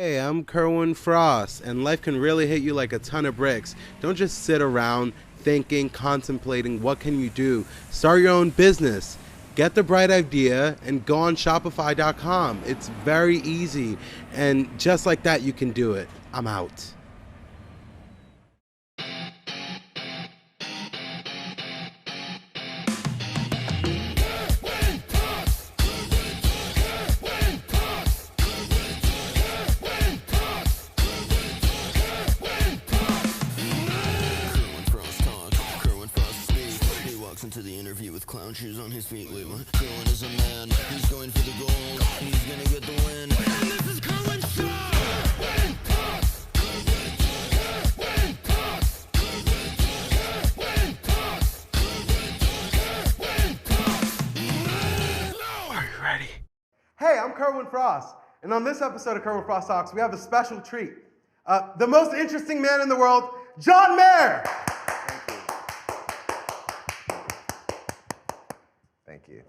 Hey, I'm Kerwin Frost, and life can really hit you like a ton of bricks. Don't just sit around thinking, contemplating, what can you do? Start your own business. Get the bright idea and go on Shopify.com. It's very easy, and just like that, you can do it. I'm out. Into the interview with clown shoes on his feet. Wait, what? Kerwin is a man. He's going for the gold. He's gonna get the win. And this is Kerwin's show. Are you ready? Hey, I'm Kerwin Frost, and on this episode of Kerwin Frost Talks, we have a special treat. The most interesting man in the world, John Mayer. Thank you.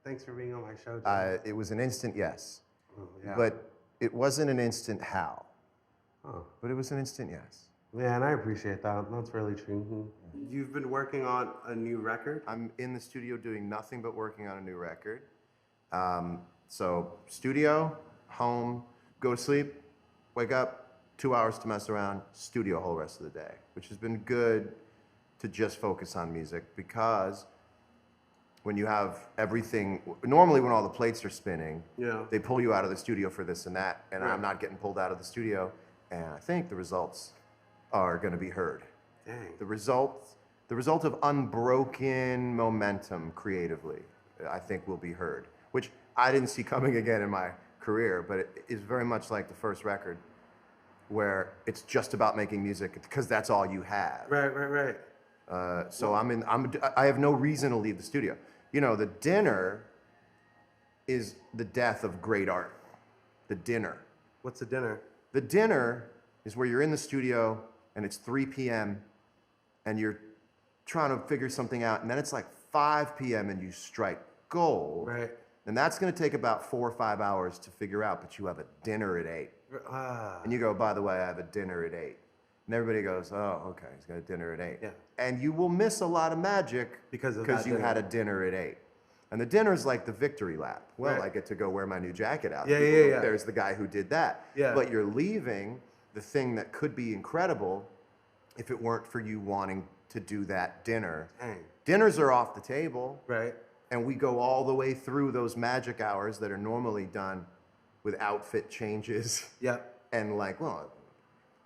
Thanks for being on my show, John. It was an instant yes, Yeah. but it wasn't an instant how. Oh. But it was an instant yes. Yeah, and I appreciate that. That's really true. You've been working on a new record? I'm in the studio doing nothing but working on a new record. So studio, home, go to sleep, wake up, 2 hours to mess around, studio whole rest of the day, which has been good to just focus on music because when you have everything, normally when all the plates are spinning, they pull you out of the studio for this and that, and I'm not getting pulled out of the studio, and I think the results are gonna be heard. Dang. The result of unbroken momentum creatively, I think will be heard, which I didn't see coming again in my career, but it is very much like the first record where it's just about making music because that's all you have. Right. So I have no reason to leave the studio. You know, the dinner is the death of great art. The dinner. What's the dinner? The dinner is where you're in the studio and it's 3 p.m. and you're trying to figure something out, and then it's like 5 p.m. and you strike gold. Right. And that's going to take about 4 or 5 hours to figure out, but you have a dinner at 8. And you go, by the way, I have a dinner at 8. And everybody goes, oh, okay, he's got a dinner at 8. Yeah. And you will miss a lot of magic because you had a dinner at 8. And the dinner's like the victory lap. Well, Right. I get to go wear my new jacket out. Yeah. There's the guy who did that. Yeah. But you're leaving the thing that could be incredible if it weren't for you wanting to do that dinner. Dang. Dinners are off the table. Right. And we go all the way through those magic hours that are normally done with outfit changes. Yep. And like, well,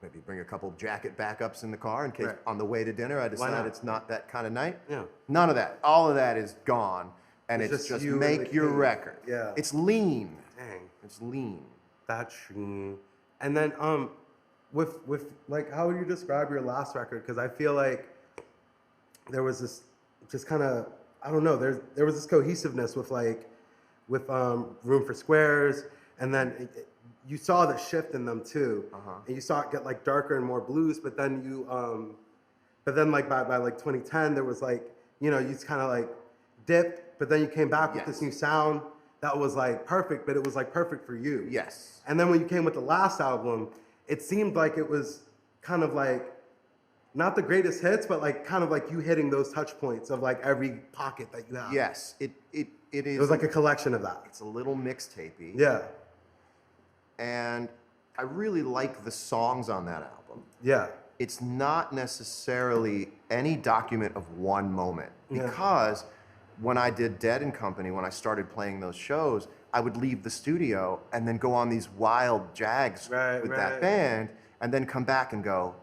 maybe bring a couple jacket backups in the car in case Right. on the way to dinner I decide not? it's not that kind of night. Yeah. None of that. All of that is gone. And It's it's just just you and make the your key. record. Yeah. It's lean. Dang. It's lean. That's true. And then with like, how would you describe your last record? Because I feel like there was this just kind of, I don't know, there was this cohesiveness with Room for Squares, and then you saw the shift in them too, and you saw it get like darker and more blues. But then like by like 2010, there was like, you just kind of like dipped, but then you came back with this new sound that was like perfect, but it was like perfect for you. Yes. And then when you came with the last album, it seemed like it was kind of like not the greatest hits, but like kind of like you hitting those touch points of like every pocket that you have. Yes. It is. It was like a collection of that. It's a little mixtapey. Yeah. And I really like the songs on that album. Yeah. It's not necessarily any document of one moment, because when I did Dead and Company, when I started playing those shows, I would leave the studio and then go on these wild jags with that band, and then come back and go,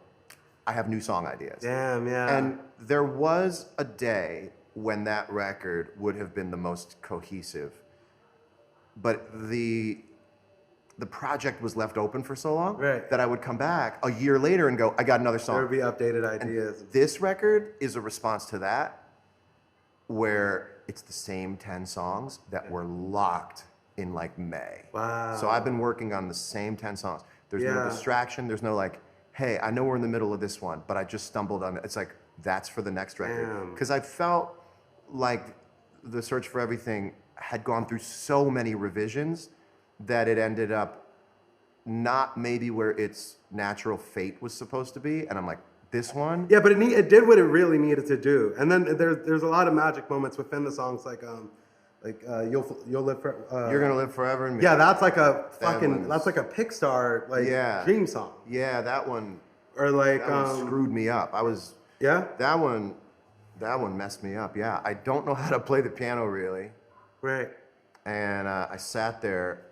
I have new song ideas. Damn, yeah. And there was a day when that record would have been the most cohesive, but the project was left open for so long that I would come back a year later and go, I got another song. There would be updated ideas. And this record is a response to that, where it's the same 10 songs that were locked in like May. Wow. So I've been working on the same 10 songs. There's no distraction. There's no like, hey, I know we're in the middle of this one, but I just stumbled on it. It's like, that's for the next record. Because I felt like The Search for Everything had gone through so many revisions that it ended up not maybe where its natural fate was supposed to be. And I'm like, this one? Yeah, but it did what it really needed to do. And then there's a lot of magic moments within the songs, like you'll live for. You're gonna live forever in me. Yeah, that's like a fucking one's- that's like a Pixar like dream song. Yeah, that one. Or like That one screwed me up. Yeah. That one messed me up. Yeah, I don't know how to play the piano really. Right. And I sat there.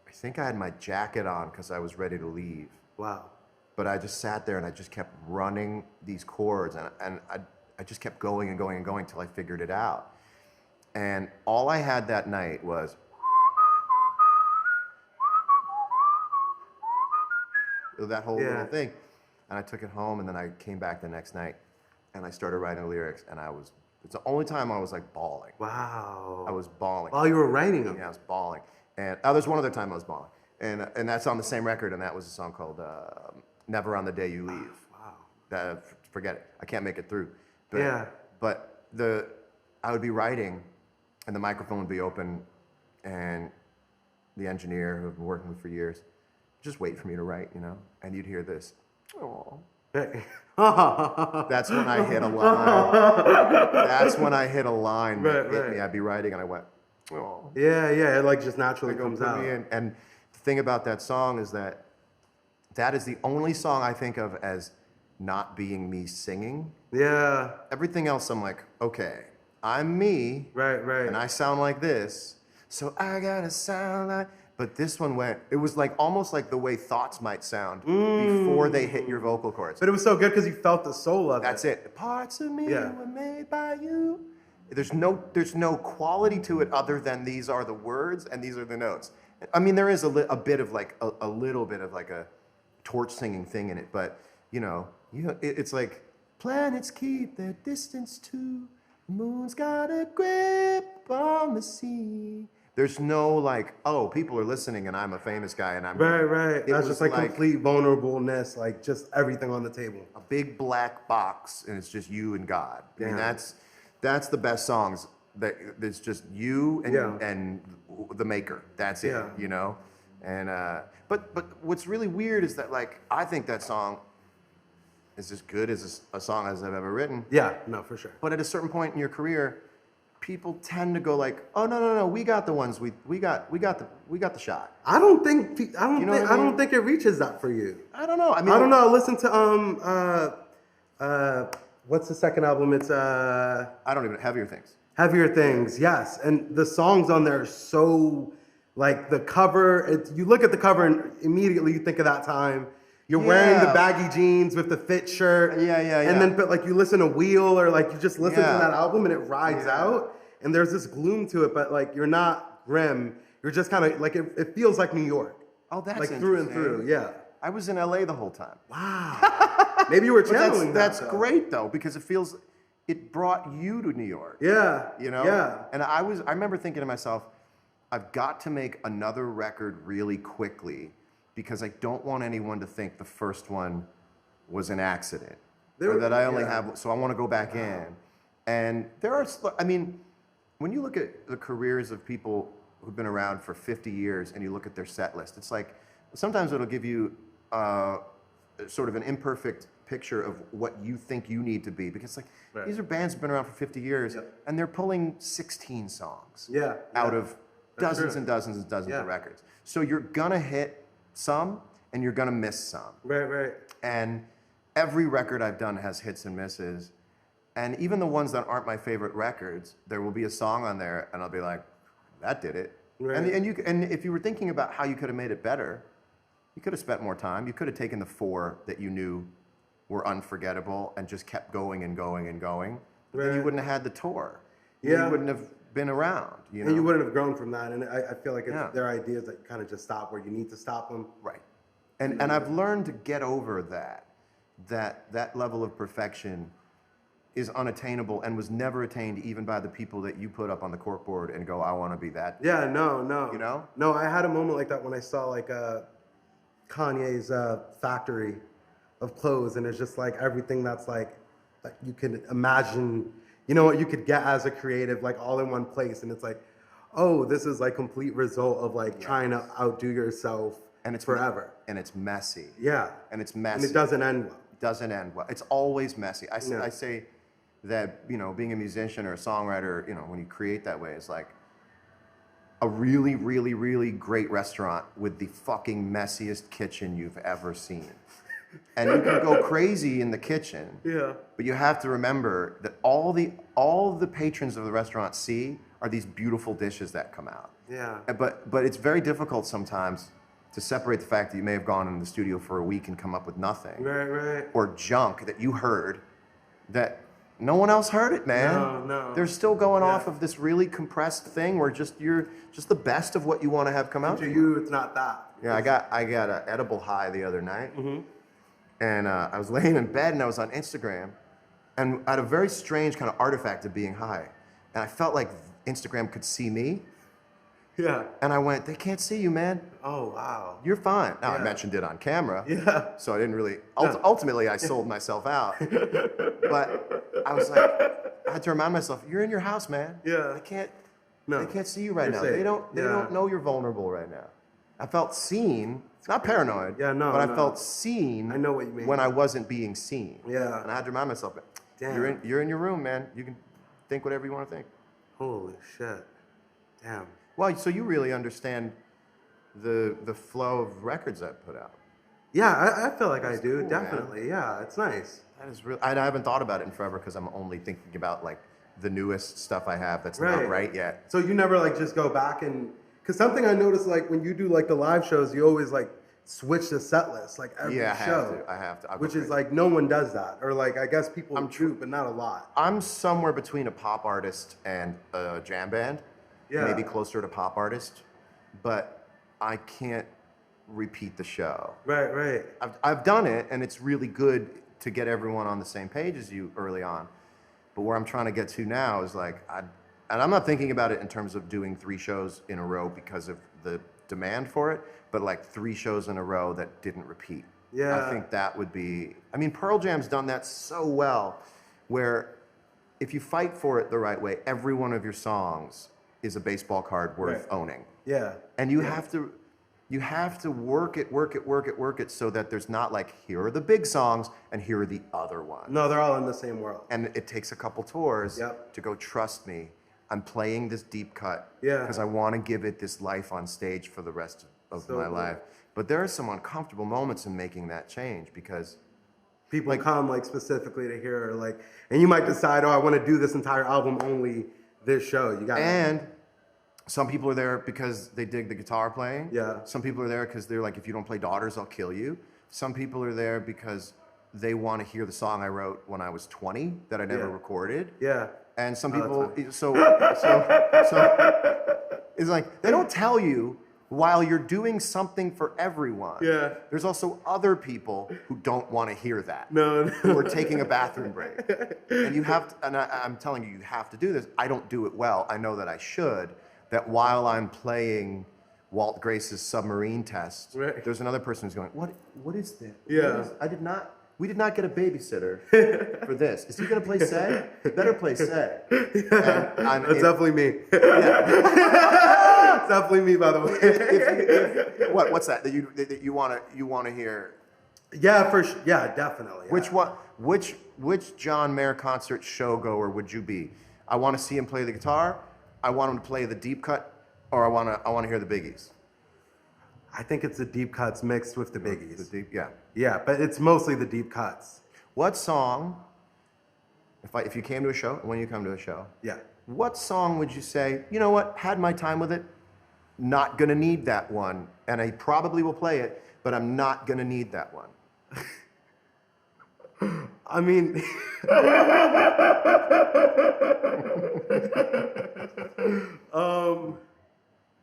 I think I had my jacket on because I was ready to leave. Wow. But I just sat there and I just kept running these chords and I just kept going and going and going until I figured it out. And all I had that night was that whole little thing. And I took it home and then I came back the next night and I started writing the lyrics and it's the only time I was like bawling. Wow. I was bawling. While you were writing them. Yeah, I was bawling. And there's one other time I was bawling. And that's on the same record, and that was a song called Never on the Day You Leave. Wow. Forget it. I can't make it through. But I would be writing, and the microphone would be open, and the engineer who I've been working with for years, just wait for me to write, you know? And you'd hear this. Oh. That's when I hit a line. That's when I hit a line that hit me. I'd be writing, and I went, oh. Yeah, it like just naturally comes out. And the thing about that song is that is the only song I think of as not being me singing. Yeah. Everything else I'm like, okay, I'm me. Right. And I sound like this. So I gotta sound like, but this one it was like almost like the way thoughts might sound before they hit your vocal cords. But it was so good because you felt the soul of it. That's it. Parts of me were made by you. There's no quality to it other than these are the words and these are the notes. I mean, there is a bit of like a little bit of like a torch singing thing in it, but it's like planets keep their distance too. Moon's got a grip on the sea. There's no like, oh, people are listening and I'm a famous guy and I'm right. That's just like complete vulnerableness, like just everything on the table. A big black box and it's just you and God. I mean, that's the best songs. It's just you and the maker. That's it, you know? And but what's really weird is that like I think that song is as good as a song as I've ever written. Yeah, no, for sure. But at a certain point in your career, people tend to go like, oh no, we got the ones we got the shot. I don't think it reaches that for you. I don't know. I mean, I don't know. Listen to what's the second album? It's I don't even Heavier Things. Heavier Things, yes. And the songs on there are so, like, the cover, you look at the cover and immediately you think of that time. You're wearing the baggy jeans with the fit shirt. Yeah. And then, but like, you listen to Wheel or like, you just listen to that album and it rides out. And there's this gloom to it, but like, you're not grim. You're just kind of, like, it feels like New York. Oh, that's like, through and through, yeah. I was in LA the whole time. Wow. Maybe you were channeling that's great, though, because it brought you to New York. Yeah. You know? Yeah. And I remember thinking to myself, I've got to make another record really quickly because I don't want anyone to think the first one was an accident. Or that I only have, so I want to go back in. And there are, I mean, when you look at the careers of people who've been around for 50 years and you look at their set list, it's like, sometimes it'll give you sort of an imperfect picture of what you think you need to be. Because like, these are bands that have been around for 50 years and they're pulling 16 songs out of dozens and dozens and dozens of records. So you're gonna hit some and you're gonna miss some. Right. And every record I've done has hits and misses. And even the ones that aren't my favorite records, there will be a song on there and I'll be like, that did it. Right. And if you were thinking about how you could have made it better, you could have spent more time. You could have taken the 4 that you knew were unforgettable and just kept going and going and going. But then you wouldn't have had the tour. You wouldn't have been around. You know? And you wouldn't have grown from that. And I feel like there are ideas that kind of just stop where you need to stop them. Right. And I've learned to get over that level of perfection is unattainable and was never attained even by the people that you put up on the corkboard and go, I want to be that. Yeah, no. You know? No, I had a moment like that when I saw like Kanye's factory of clothes, and it's just like everything that's like you can imagine, you know, what you could get as a creative, like all in one place. And it's like, oh, this is like complete result of like trying to outdo yourself and it's forever. And it's messy. Yeah. And it's messy. And it doesn't end well. Doesn't end well. It's always messy. I say that, you know, being a musician or a songwriter, you know, when you create that way, it's like a really, really, really great restaurant with the fucking messiest kitchen you've ever seen. And you can go crazy in the kitchen. Yeah. But you have to remember that all the patrons of the restaurant see are these beautiful dishes that come out. Yeah. But it's very difficult sometimes to separate the fact that you may have gone in the studio for a week and come up with nothing. Right. Or junk that you heard that no one else heard it, man. No. They're still going off of this really compressed thing where you're just the best of what you want to have come out. To you, it's not that. Yeah, I got an edible high the other night. Mm-hmm. And I was laying in bed and I was on Instagram, and I had a very strange kind of artifact of being high. And I felt like Instagram could see me. Yeah. And I went, they can't see you, man. Oh, wow. You're fine. Now, I Yeah. mentioned it on camera. Yeah. So I didn't really, ultimately I sold myself out. But I was like, I had to remind myself, you're in your house, man. Yeah. They can't No. see you right You're now. safe. They don't know you're vulnerable right now. I felt seen, not paranoid. Yeah, no, but I no. felt seen. I know what you mean. When I wasn't being seen. Yeah. And I had to remind myself, Damn. you're in your room, man. You can think whatever you want to think. Holy shit. Damn. Well, so you really understand the flow of records I put out. Yeah, I feel like I do. cool, Definitely. Yeah, it's nice. That is real. I haven't thought about it in forever because I'm only thinking about like the newest stuff I have that's not right yet. So you never like just go back and, because something I noticed like when you do like the live shows, you always like switch the set list like every Yeah, show. I have to. I'll go Which is crazy. like no one does that, or like I guess people do, but not a lot. I'm somewhere between a pop artist and a jam band. Yeah. Maybe closer to pop artist, but I can't repeat the show. Right. I've done it, and it's really good to get everyone on the same page as you early on. But where I'm trying to get to now is like, and I'm not thinking about it in terms of doing 3 shows in a row because of the demand for it, but like 3 shows in a row that didn't repeat. Yeah. I think that would be, I mean, Pearl Jam's done that so well, where if you fight for it the right way, every one of your songs is a baseball card worth owning. Yeah. And you have to work it so that there's not like, here are the big songs and here are the other ones. No, they're all in the same world. And it takes a couple tours Yep. to go, trust me, I'm playing this deep cut Yeah. because I want to give it this life on stage for the rest of So my cool. life. But there are some uncomfortable moments in making that change because People come like specifically to hear like, and you might decide, oh, I want to do this entire album only this show. You got And some people are there because they dig the guitar playing. Yeah. Some people are there because they're like, if you don't play Daughters, I'll kill you. Some people are there because they want to hear the song I wrote when I was 20 that I never recorded. Yeah. And some Oh, people, so it's like, they don't tell you while you're doing something for everyone. Yeah. There's also other people who don't want to hear that. No. Who are taking a bathroom break. And you have to, and I'm telling you, you have to do this. I don't do it well. I know that I should. That while I'm playing Walt Grace's Submarine Test, there's another person who's going, what is this? Yeah. We did not get a babysitter for this. Is he going to play Say? He better play Say. That's definitely me. Yeah. It's definitely me, by the way. What's that you want to hear? Yeah, yeah, definitely. Yeah. Which John Mayer concert showgoer would you be? I want to see him play the guitar. I want him to play the deep cut, or I want to hear the biggies. I think it's the deep cuts mixed with the biggies. Yeah. Yeah, but it's mostly the deep cuts. What song? If you came to a show, when you come to a show, Yeah. what song would you say? You know what? Had my time with it. Not gonna need that one, and I probably will play it, but I'm not gonna need that one. I mean,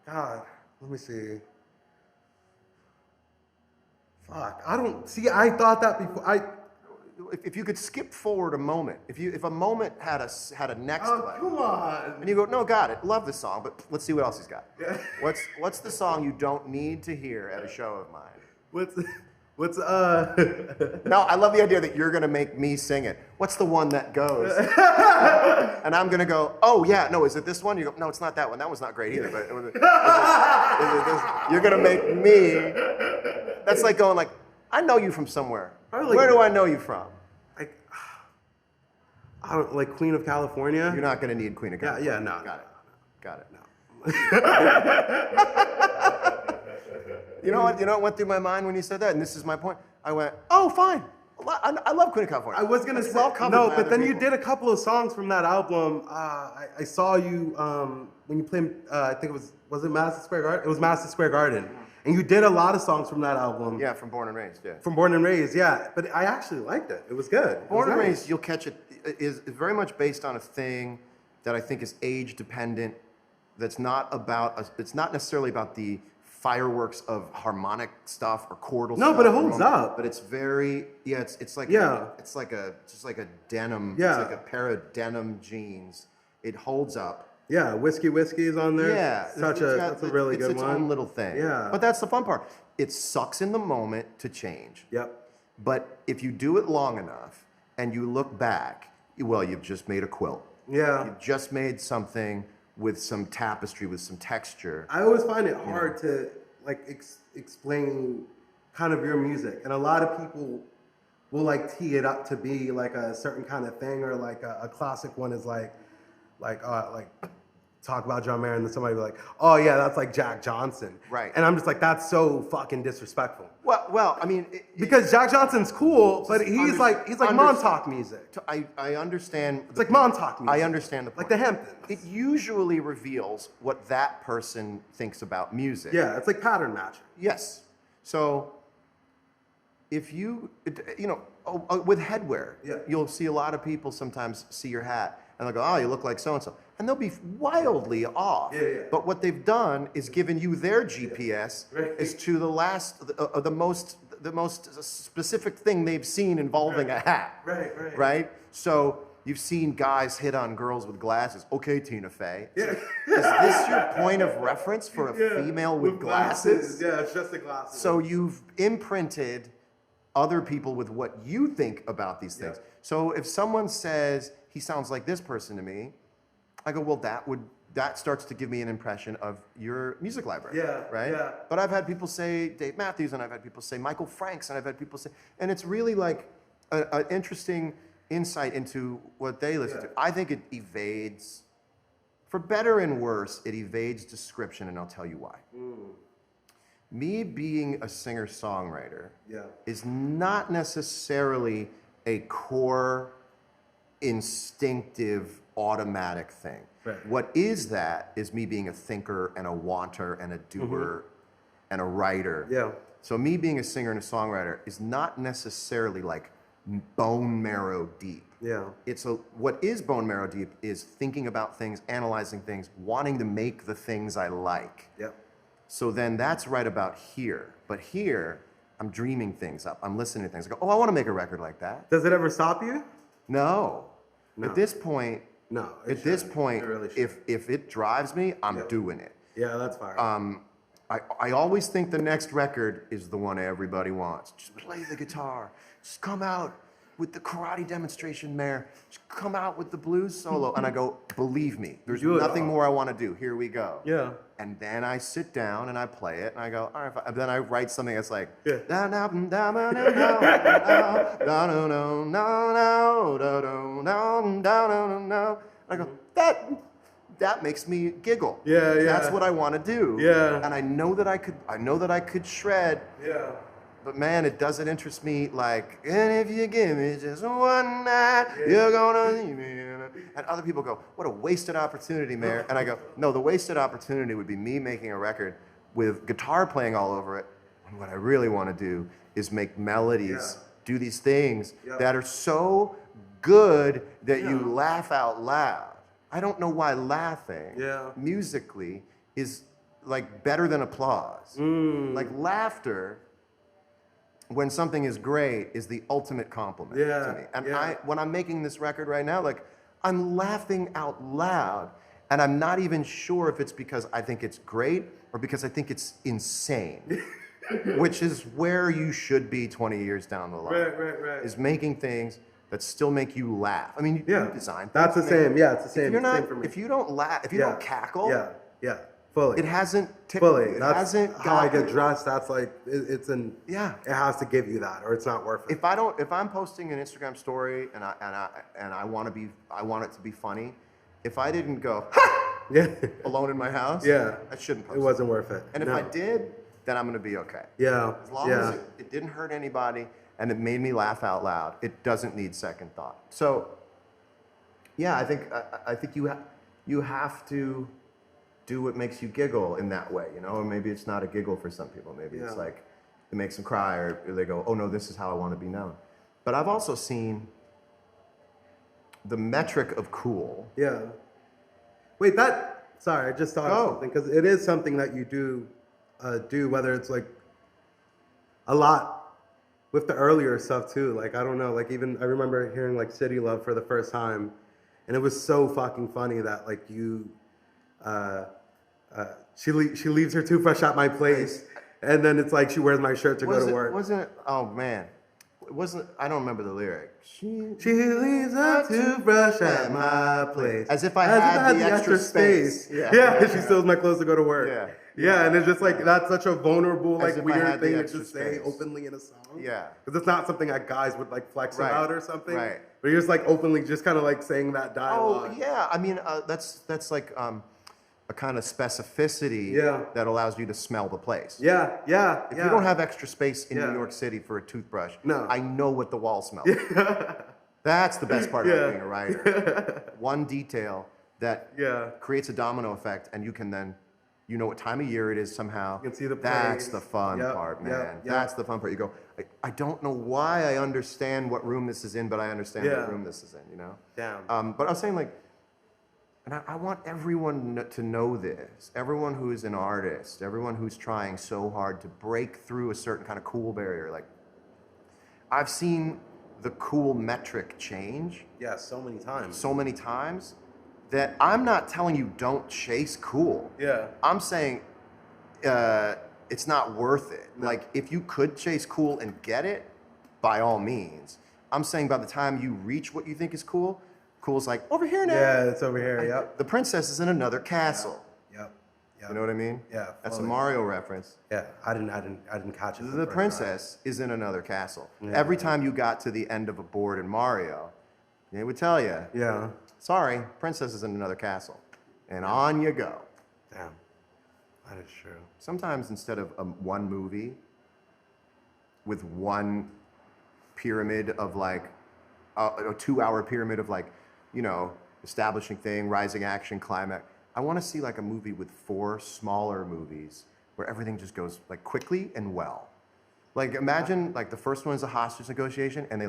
God, let me see. Fuck, I don't see. I thought that before. If you could skip forward a moment, if a moment had a next Oh, leg, come on. and you go, no, got it, love this song, but let's see what else he's got. Yeah. What's the song you don't need to hear at a show of mine? What's No, I love the idea that you're gonna make me sing it. What's the one that goes? And I'm gonna go, oh yeah, no, is it this one? You go, no, it's not that one. That one's not great either. But is it this? You're gonna make me. That's like going like, I know you from somewhere. Probably like- Where do I know you from? like, I don't like Queen of California. You're not gonna need Queen of Yeah, California. yeah, no, Got it. You know what? You know what went through my mind when you said that? And this is my point. I went, oh, fine. I love Queen of California. I was gonna That's say well covered no, by but other then you people. did a couple of songs from that album. I saw you when you played. I think it was it Madison Square Garden? It was Madison Square Garden, and you did a lot of songs from that album. Yeah, from Born and Raised, yeah. From Born and Raised, yeah. But I actually liked it. It was good. It Born was and nice. Raised, you'll catch it, is very much based on a thing that I think is age dependent. That's not about, it's not necessarily about the fireworks of harmonic stuff or chordal No, stuff. but it holds up. But it's very, yeah, it's like, Yeah. it's like just like a denim, Yeah. it's like a pair of denim jeans. It holds up. Yeah, Whiskey is on there. Yeah, that's a really good it's one. its own little thing. Yeah. But that's the fun part. It sucks in the moment to change. Yep. But if you do it long enough and you look back, well, you've just made a quilt. Yeah. You've just made something with some tapestry, with some texture. I always find it hard to like explain kind of your music, and a lot of people will like tee it up to be like a certain kind of thing, or like a classic one is like talk about John Mayer, and then somebody will be like, oh yeah, that's like Jack Johnson, Right. And I'm just like, that's so fucking disrespectful. Well, I mean, Because Jack Johnson's cool, but he's like Montauk music. I understand. It's like Montauk music. I understand the point. Like the Hamptons. It usually reveals what that person thinks about music. Yeah, it's like pattern matching. Yes. So if you know, with headwear, Yeah. you'll see a lot of people sometimes see your hat and they'll go, oh, you look like so-and-so. And they'll be wildly off. Yeah, yeah. But what they've done is given you their GPS Right. as to the most specific thing they've seen involving a hat. Right. Right? So you've seen guys hit on girls with glasses. Okay, Tina Fey. Yeah. Is this your point of reference for a female with glasses? Yeah, it's just the glasses. So you've imprinted other people with what you think about these things. Yeah. So if someone says he sounds like this person to me, I go, well, that starts to give me an impression of your music library. Yeah, Right? yeah. But I've had people say Dave Matthews, and I've had people say Michael Franks, and I've had people say, and it's really like an interesting insight into what they listen to. I think it evades, for better and worse, it evades description, and I'll tell you why. Me being a singer-songwriter is not necessarily a core, instinctive, automatic thing. Right. What is that is me being a thinker and a wanter and a doer and a writer. Yeah. So me being a singer and a songwriter is not necessarily like bone marrow deep. Yeah. What is bone marrow deep is thinking about things, analyzing things, wanting to make the things I like. Yep. So then that's right about here. But here, I'm dreaming things up. I'm listening to things. I go, oh, I want to make a record like that. Does it ever stop you? No. No. At this point, No. at this point, it really shouldn't. if it drives me, I'm doing it. Yeah, that's fire. I always think the next record is the one everybody wants. Just play the guitar. Just come out with the karate demonstration, Mayor. Just come out with the blues solo. And I go, believe me, there's Do it nothing all. more I want to do. Here we go. Yeah. And then I sit down and I play it and I go, all right, fine. And then I write something that's like, Yeah. I go, that makes me giggle. Yeah, yeah. That's what I want to do. Yeah. And I know that I could shred, Yeah. but man, it doesn't interest me like, and if you give me just one night, you're gonna leave me. And other people go, what a wasted opportunity, Mayor. And I go, no, the wasted opportunity would be me making a record with guitar playing all over it. And what I really want to do is make melodies, do these things that are so good that you laugh out loud. I don't know why laughing musically is like better than applause. Like laughter, when something is great, is the ultimate compliment to me. And when I'm making this record right now, like I'm laughing out loud, and I'm not even sure if it's because I think it's great or because I think it's insane. which is where you should be 20 years down the line. Right. Is making things that still make you laugh. I mean, you design things. That's the same. Yeah, it's the same. If you're not, same for me. if you don't laugh, if you don't cackle, fully. it hasn't tickled Fully. you. It That's hasn't how I gotten get dressed. That's like it's an Yeah. It has to give you that, or it's not worth it. If I'm posting an Instagram story and I want it to be funny, if I didn't go alone in my house, I shouldn't post it wasn't worth it. And if I did, then I'm gonna be okay. Yeah. As long as it didn't hurt anybody and it made me laugh out loud, it doesn't need second thought. So, yeah, I think you have to do what makes you giggle in that way, you know? Or maybe it's not a giggle for some people. Maybe it's like it makes them cry, or they go, "Oh no, this is how I want to be known." But I've also seen the metric of cool. Yeah. Wait, sorry, I just thought of something, because it is something that you do, whether it's like a lot with the earlier stuff too. Like, I don't know, like even, I remember hearing like City Love for the first time, and it was so fucking funny that like you, she leaves her toothbrush at my place, and then it's like she wears my shirt to go to work. Wasn't it, oh man. It wasn't, I don't remember the lyric. She leaves her toothbrush at my place. As if I had the extra space. Yeah, she steals my clothes to go to work. Yeah, and it's just like, that's such a vulnerable, like weird thing to just say openly in a song. Yeah. Because it's not something that guys would like flex about or something. Right. But you're just like openly just kind of like saying that dialogue. Oh, yeah. I mean, that's like a kind of specificity that allows you to smell the place. Yeah. If you don't have extra space in New York City for a toothbrush, I know what the wall smells like. That's the best part about being a writer. One detail that creates a domino effect, and you can then, you know what time of year it is somehow. You can see the That's place. the fun part, man. That's the fun part. You go, I don't know why I understand what room this is in, but I understand what room this is in, you know? Damn. But I was saying, like, and I want everyone to know this. Everyone who is an artist, everyone who's trying so hard to break through a certain kind of cool barrier. Like, I've seen the cool metric change. Yeah, so many times. So many times that I'm not telling you don't chase cool. Yeah. I'm saying it's not worth it. No. Like, if you could chase cool and get it, by all means. I'm saying by the time you reach what you think is cool, cool's like, over here now. Yeah, it's over here, The princess is in another castle. Yep. You know what I mean? Yeah. That's a Mario reference. Yeah, I didn't catch it. The princess is in another castle. Yeah. Every time you got to the end of a board in Mario, they would tell you, sorry, princess is in another castle. And on you go. Damn. That is true. Sometimes instead of one movie with one pyramid of like, a 2-hour pyramid of like, you know, establishing thing, rising action, climax. I want to see like a movie with 4 smaller movies where everything just goes like quickly and well. Like, imagine like the first one is a hostage negotiation, and they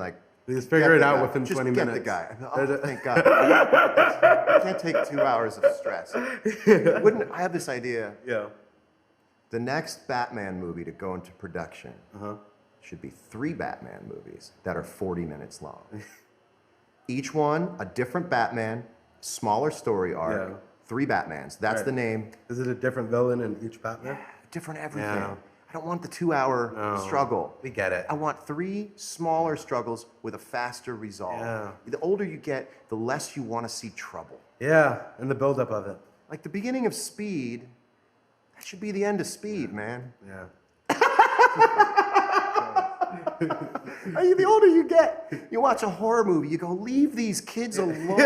just figure it out within just 20 get minutes. the guy. Oh, thank God. I can't take 2 hours of stress. I have this idea. Yeah. The next Batman movie to go into production should be 3 Batman movies that are 40 minutes long. Each one a different Batman, smaller story arc, 3 Batmans. That's the name. Is it a different villain in each Batman? Yeah, different everything. Yeah. I don't want the 2-hour struggle. We get it. I want 3 smaller struggles with a faster resolve. Yeah. The older you get, the less you want to see trouble. Yeah, and the buildup of it. Like the beginning of Speed, that should be the end of Speed, man. Yeah. The older you get, you watch a horror movie, you go, leave these kids alone.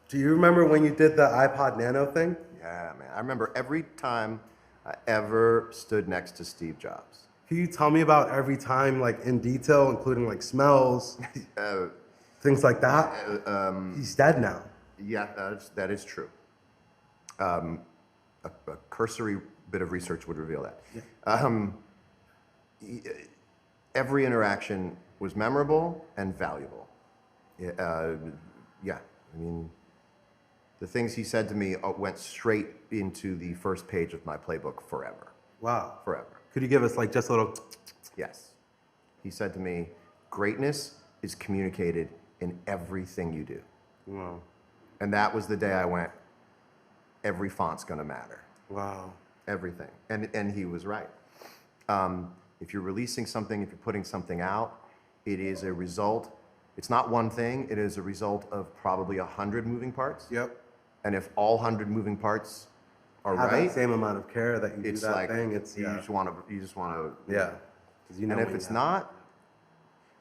Do you remember when you did the iPod Nano thing? Yeah, man. I remember every time I ever stood next to Steve Jobs. Can you tell me about every time, like in detail, including like smells, things like that? He's dead now. Yeah, that is true. A cursory bit of research would reveal that. Yeah. Every interaction was memorable and valuable. Yeah, I mean, the things he said to me went straight into the first page of my playbook forever. Wow. Forever. Could you give us like just a little? Yes. He said to me, greatness is communicated in everything you do. Wow. And that was the day I went, every font's gonna matter. Wow. Everything. And he was right. If you're releasing something, if you're putting something out, it is a result. It's not one thing, it is a result of probably 100 moving parts. Yep. And if all 100 moving parts are Have right, that same amount of care that you do it's that like thing. It's you just want to. Yeah. 'Cause you know And if when it's you not,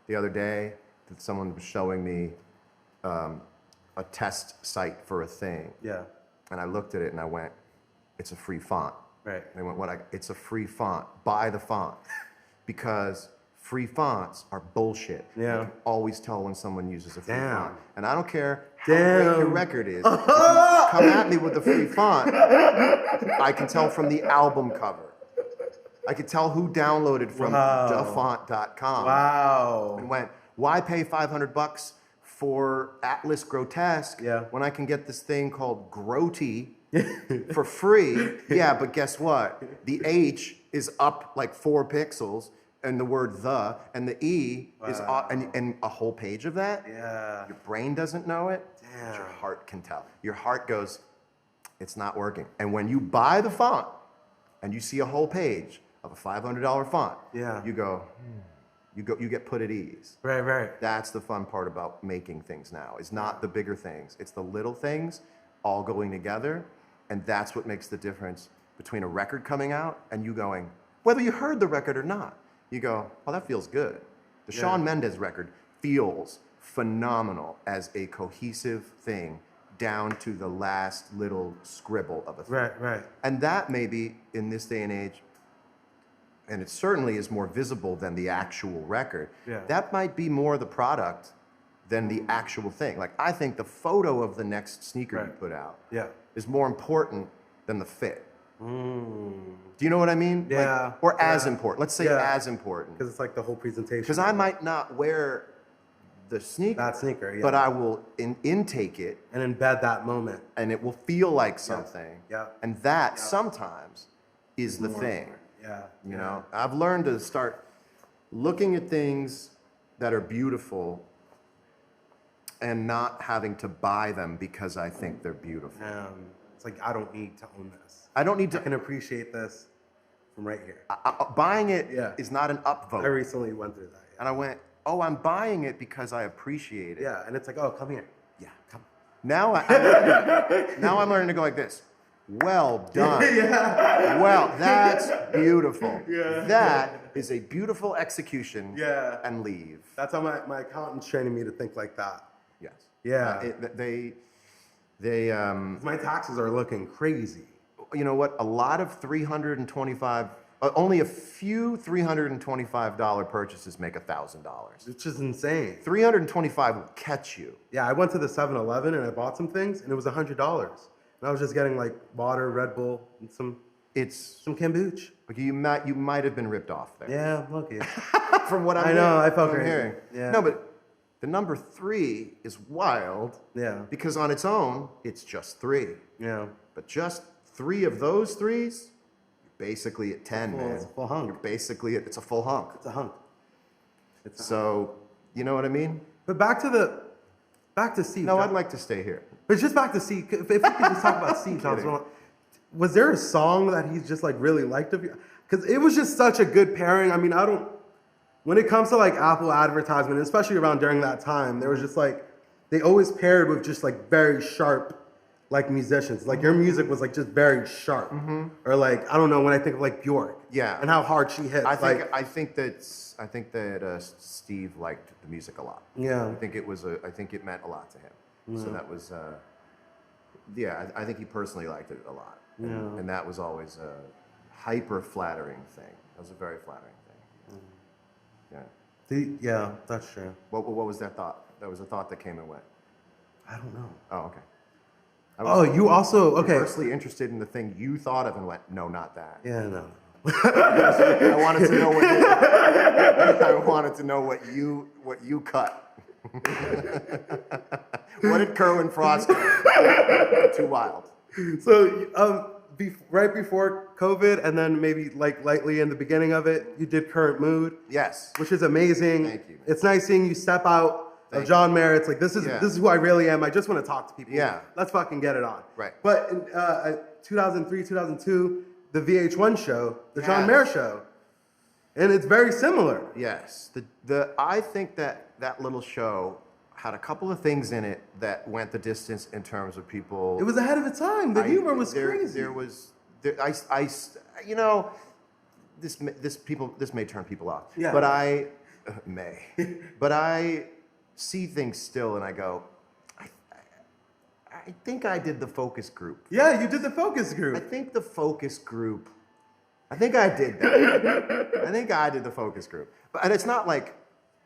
the other day that someone was showing me a test site for a thing, Yeah. and I looked at it and I went, "It's a free font." Right. And they went, "What? It's a free font. Buy the font," because free fonts are bullshit. Yeah. You can always tell when someone uses a free Damn. font, and I don't care how great your Damn. record is. If you come at me with a free font, I can tell from the album cover. I could tell who downloaded from dafont.com Wow. and went, "Why pay $500 for Atlas Grotesque when I can get this thing called Groti for free?" Yeah, but guess what? The H is up like 4 pixels, and the word "the" and the E is and a whole page of that. Yeah. Your brain doesn't know it. Damn. But your heart can tell. Your heart goes, "It's not working." And when you buy the font and you see a whole page of a $500 font, you go, you get put at ease. Right, right. That's the fun part about making things now. It's not the bigger things. It's the little things all going together. And that's what makes the difference between a record coming out and you going, whether you heard the record or not, you go, "Oh, that feels good." The Shawn Mendes record feels phenomenal as a cohesive thing down to the last little scribble of a thing. Right, right. And that maybe in this day and age, and it certainly is more visible than the actual record, that might be more the product than the actual thing. Like, I think the photo of the next sneaker you put out is more important than the fit. Do you know what I mean? Yeah. Like, or as important. Let's say as important. Because it's like the whole presentation. Because I might not wear the sneaker. That sneaker, but I will intake it. And embed that moment. And it will feel like something. Yeah. And that sometimes is the thing. Yeah. You know, I've learned to start looking at things that are beautiful and not having to buy them because I think they're beautiful. It's like, I don't need to own this. I don't need to. I can appreciate this from right here. Buying it is not an upvote. I recently went through that. And I went, "Oh, I'm buying it because I appreciate it." Yeah, and it's like, "Oh, come here." Yeah, come. Now I'm learning to go like this. "Well done." Well, that's beautiful. That is a beautiful execution. And leave. That's how my accountant's training me to think like that. Yes. Yeah. My taxes are looking crazy. You know what? A lot of only a few $325 purchases make $1,000. Which is insane. $325 will catch you. Yeah, I went to the 7-Eleven and I bought some things and it was $100. And I was just getting like water, Red Bull, and some kombucha. Okay, you might have been ripped off there. Yeah, okay. From what I'm I know, I felt I'm crazy. hearing. Yeah. No, but the number 3 is wild. Yeah. Because on its own, it's just 3. Yeah. But just 3 of those 3s, you're basically at 10, man. It's a full hunk. You're basically it's a full hunk. It's a hunk. So, you know what I mean? But back to Steve. No, I'd like to stay here. But just back to Steve. If we could just talk about Steve Jobs, was there a song that he just like really liked of you? Because it was just such a good pairing. I mean, when it comes to like Apple advertisement, especially around during that time, there was just like, they always paired with just like very sharp like musicians. Like your music was like just very sharp. Or like, I don't know, when I think of like Bjork. Yeah. And how hard she hits. I think that Steve liked the music a lot. Yeah. I think it meant a lot to him. So that was, I think he personally liked it a lot. And that was always a hyper flattering thing. That was a very flattering thing. Yeah, that's true. What was that thought? That was a thought that came and went. I don't know. Oh, okay. You also, okay. Personally interested in the thing you thought of and went, "No, not that." Yeah, no. I wanted to know what you cut. What did Kerwin Frost do? Too wild. So, right before COVID, and then maybe like lightly in the beginning of it, you did Current Mood. Yes. Which is amazing. Thank you. It's nice seeing you step out of John Mayer. It's like, this is who I really am. I just want to talk to people. Yeah. Let's fucking get it on. Right. But in 2003, 2002, the VH1 show, the John Mayer show, and it's very similar. Yes. I think that little show had a couple of things in it that went the distance in terms of people. It was ahead of its time. The humor was crazy. You know, this may turn people off. Yeah. But I see things still and I go, I think I did the focus group. Yeah, you did the focus group. I think the focus group. I think I did that. I think I did the focus group. And it's not like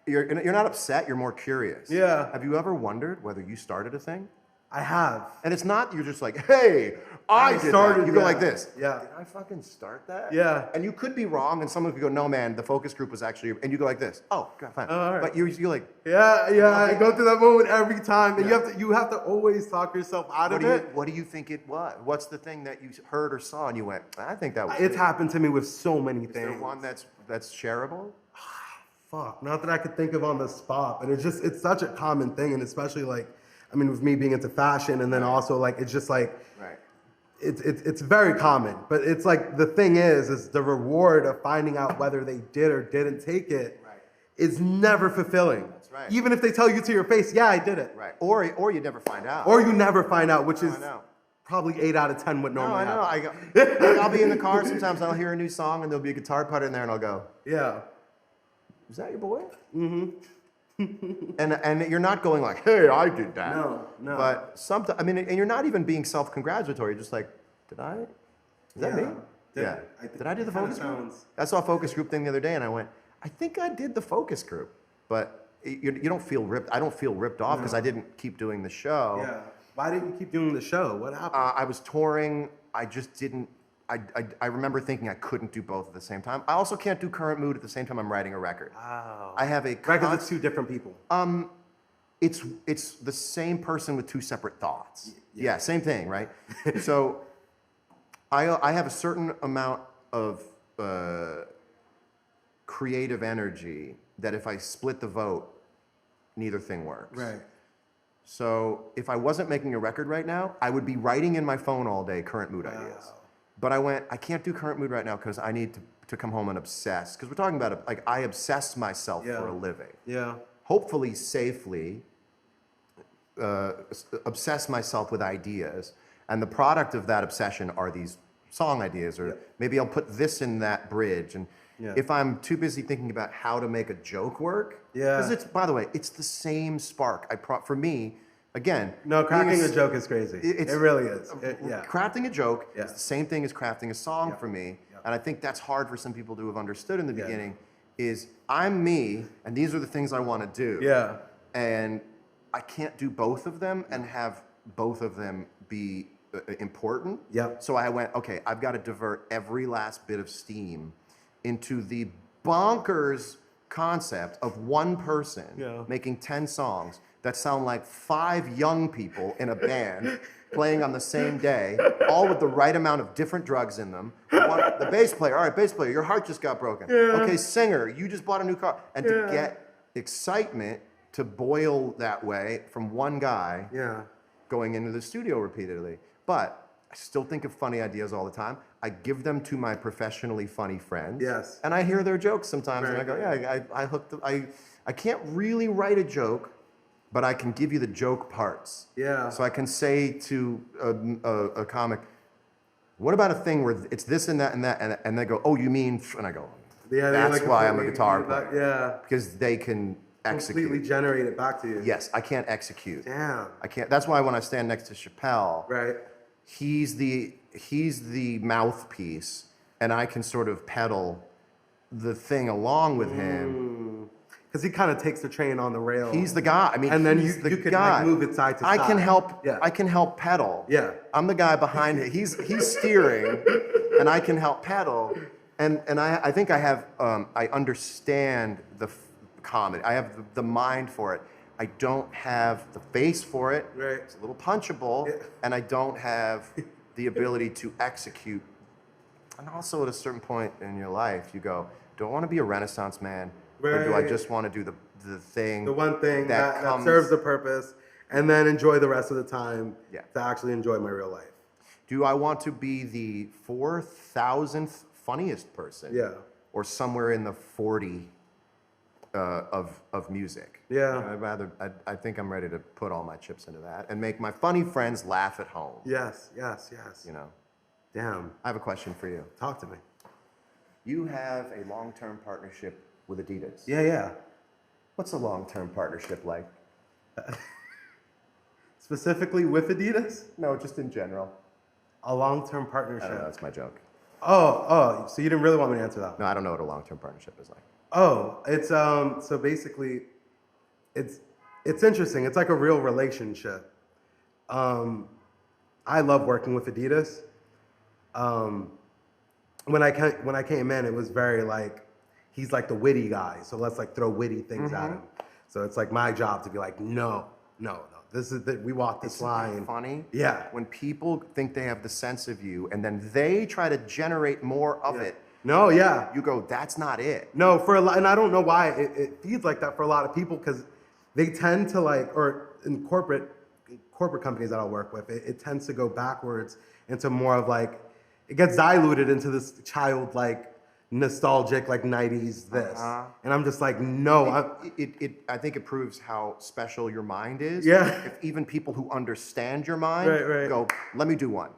you're not upset. You're more curious. Yeah. Have you ever wondered whether you started a thing? I have. And it's not you're just like, hey, I started. You go like this. Yeah. Did I fucking start that? Yeah. And you could be wrong, and someone could go, no, man, the focus group was actually, and you go like this. Oh, God, fine. All right. But you're like, yeah. I go through that moment every time, and you have to always talk yourself out of it. What do you think it was? What's the thing that you heard or saw, and you went, I think that was. It's happened to me with so many things. Is there one that's shareable? Fuck, not that I could think of on the spot, but it's such a common thing, and especially like, I mean, with me being into fashion, and then also like, it's just like, right. It's very common, but it's like, the thing is the reward of finding out whether they did or didn't take it is never fulfilling. That's right. Even if they tell you to your face, yeah, I did it. Right. Or you never find out. Or you never find out, which is I know. probably 8 out of 10 would normally happen. I'll be in the car sometimes, I'll hear a new song, and there'll be a guitar putter in there, and I'll go, yeah. is that your boy? Mm-hmm. and you're not going like, hey, I did that. No. But sometimes, I mean, and you're not even being self-congratulatory. You're just like, did I? Is that me? Did I do the focus group? I saw a focus group thing the other day, and I went, I think I did the focus group. But you don't feel ripped. I don't feel ripped off because I didn't keep doing the show. Yeah. Why didn't you keep doing the show? What happened? I was touring. I just didn't. I remember thinking I couldn't do both at the same time. I also can't do Current Mood at the same time I'm writing a record. Oh. I have a record that's 2 different people. It's the same person with 2 separate thoughts. Yeah, same thing, right? So I have a certain amount of creative energy that if I split the vote, neither thing works. Right. So if I wasn't making a record right now, I would be writing in my phone all day Current Mood ideas. But I can't do Current Mood right now because I need to come home and obsess. Because we're talking about, like, I obsess myself for a living. Yeah. Hopefully safely obsess myself with ideas. And the product of that obsession are these song ideas. Or maybe I'll put this in that bridge. And if I'm too busy thinking about how to make a joke work. Because it's, by the way, it's the same spark. For me, again. No, cracking a joke is crazy. It really is. Crafting a joke is the same thing as crafting a song for me. And I think that's hard for some people to have understood in the beginning, is I'm me, and these are the things I want to do. Yeah. And I can't do both of them and have both of them be important. Yep. So I went, okay, I've got to divert every last bit of steam into the bonkers concept of one person making 10 songs that sound like 5 young people in a band playing on the same day, all with the right amount of different drugs in them. The bass player, all right, bass player, your heart just got broken. Okay, singer, you just bought a new car. And to get excitement to boil that way from one guy going into the studio repeatedly. But I still think of funny ideas all the time. I give them to my professionally funny friends. Yes. And I hear their jokes sometimes, and I go, I can't really write a joke, but I can give you the joke parts. Yeah. So I can say to a comic, what about a thing where it's this and that and that, and they go, oh, you mean, and I go, that's why I'm a guitar player. Yeah. Because they can execute. Completely generate it back to you. Yes, I can't execute. Damn. I can't. That's why when I stand next to Chappelle, right, he's the mouthpiece, and I can sort of pedal the thing along with him. Because he kind of takes the train on the rail. He's the guy. I mean, and then you can like move it side to side. I can help. Yeah. I can help pedal. Yeah. I'm the guy behind it. He's steering, and I can help pedal. And I think I have. I understand the comedy. I have the mind for it. I don't have the face for it. Right. It's a little punchable, and I don't have the ability to execute. And also, at a certain point in your life, you go, do I want to be a Renaissance man? Or do I Right. just want to do the thing? The one thing that comes, serves a purpose, and then enjoy the rest of the time Yeah. to actually enjoy my real life. Do I want to be the 4,000th funniest person? Yeah. Or somewhere in the 40 of music? Yeah. I think I'm ready to put all my chips into that and make my funny friends laugh at home. Yes. You know. Damn. I have a question for you. Talk to me. You have a long-term partnership with Adidas. Yeah. What's a long-term partnership like? Specifically with Adidas? No, just in general. A long-term I don't know, partnership. that's my joke. Oh, so you didn't really want me to answer that? No, I don't know what a long-term partnership is like. Oh, it's so basically it's interesting. It's like a real relationship. I love working with Adidas. When I came in, it was very like he's like the witty guy, so let's like throw witty things at him. So it's like my job to be like, no. This is we walk this line. Funny? Yeah. When people think they have the sense of you and then they try to generate more of it, No, yeah. you go, that's not it. No, for a lot, and I don't know why it feeds like that for a lot of people because they tend to like, or in corporate companies that I'll work with, it tends to go backwards into more of like, it gets diluted into this childlike, nostalgic, like 90s this. And I'm just like, no. I think it proves how special your mind is. Yeah. If even people who understand your mind Right. go, let me do one.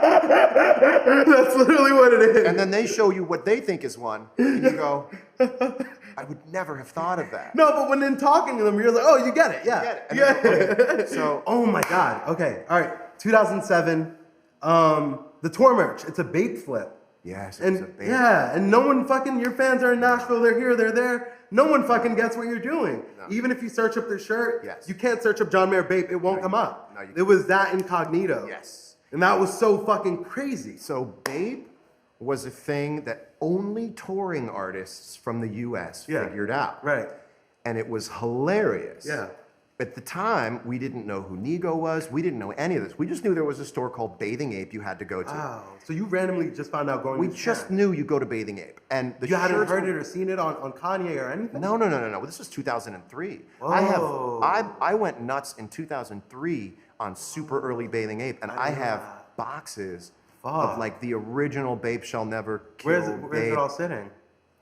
That's literally what it is. And then they show you what they think is one. And you go, I would never have thought of that. No, but when in talking to them, you're like, oh, you get it. Yeah. You get it. Okay. So, oh my God. Okay. All right. 2007. The tour merch. It's a bait flip. yes, And it's a big, yeah, and no one fucking, your fans are in Nashville, they're here, they're there. No one fucking gets what you're doing. No. Even if you search up their shirt, Yes. you can't search up John Mayer Bape, it won't come up. No, you It was that incognito. Yes. And that was so fucking crazy. So Babe was a thing that only touring artists from the US Yeah. figured out. Right. And it was hilarious. Yeah. At the time, we didn't know who Nego was. We didn't know any of this. We just knew there was a store called Bathing Ape you had to go to. Wow. So you randomly just found out going We to just Japan. knew you go to Bathing Ape. And the You hadn't shirts heard were- it or seen it on Kanye or anything? No. This was 2003. Whoa. I went nuts in 2003 on super early Bathing Ape, and I have boxes of Fuck. like the original Babe Shall Never Kill Where's Babe it all sitting?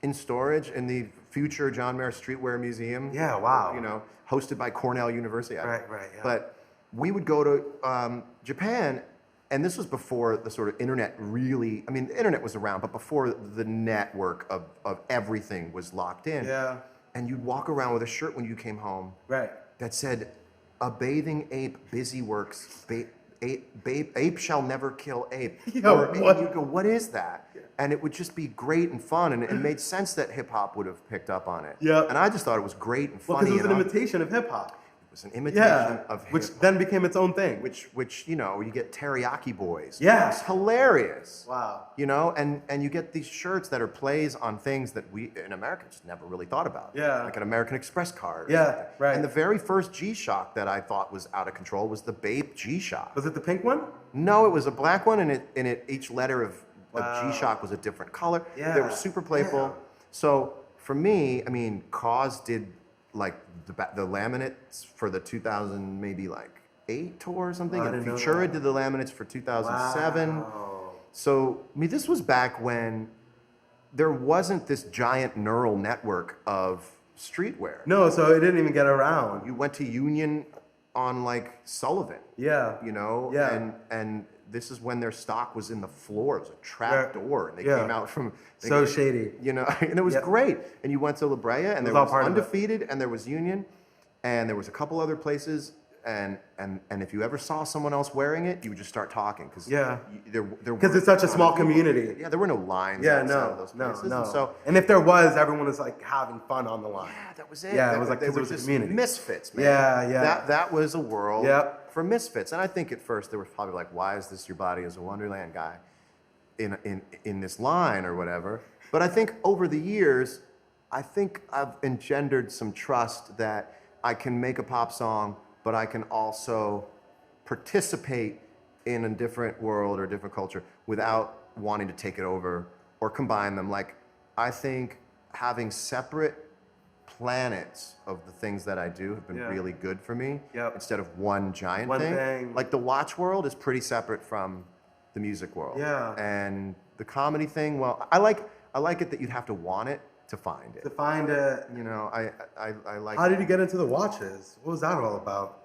in storage in the future John Mayer Streetwear Museum. Yeah, wow. You know, hosted by Cornell University. Right, yeah. But we would go to Japan, and this was before the sort of internet really, I mean, the internet was around, but before the network of everything was locked in. Yeah. And you'd walk around with a shirt when you came home Right. that said, "A bathing ape busy works, ape shall never kill ape." Yo, And what? you'd go, what is that? And it would just be great and fun, and it made sense that hip hop would have picked up on it. Yeah. And I just thought it was great and Well, funny. because it was an and imitation of hip hop. it was an imitation Yeah. of hip Which then became its own thing. which you know, you get teriyaki boys. Yeah. It's hilarious. Wow. You know, and you get these shirts that are plays on things that we in America just never really thought about. Yeah. Like an American Express card. or Yeah, something. right. And the very first G-Shock that I thought was out of control was the Bape G-Shock. Was it the pink one? No, it was a black one, and each letter of Wow. G-Shock was a different color. Yeah. They were super playful. Yeah. So for me, I mean, Cause did like the laminates for the 2000 maybe like 8 tour or something, Oh, I and didn't know Futura that. did the laminates for 2007. Wow. So I mean, this was back when there wasn't this giant neural network of streetwear. No, so it didn't even get around. You went to Union on like Sullivan. Yeah. You know, Yeah. and this is when their stock was in the floor. It was a trap Yeah. door, and they Yeah. came out from So shady. You know, and it was Yeah. great. And you went to La Brea, and there all was part of it. Undefeated, and there was Union, and there was a couple other places. And if you ever saw someone else wearing it, you would just start talking because Yeah. there Because it's such a small community. Yeah, there were no lines Yeah, outside of those no, places. no. And so And if there was, everyone was like having fun on the line. yeah, that was it. Yeah, it They was were- like, they 'cause were it was a just community. misfits, man. Yeah. That was a world Yep. for misfits. And I think at first there was probably like, why is this your body as a Wonderland guy in this line or whatever? But I think over the years, I think I've engendered some trust that I can make a pop song, but I can also participate in a different world or a different culture without wanting to take it over or combine them. Like, I think having separate planets of the things that I do have been Yeah. really good for me. Yep. Instead of one giant One thing. thing. Like the watch world is pretty separate from the music world. Yeah. And the comedy thing, well, I like it that you'd have to want it to find it. To find it. You know, I like. How did you get into the watches? What was that all about?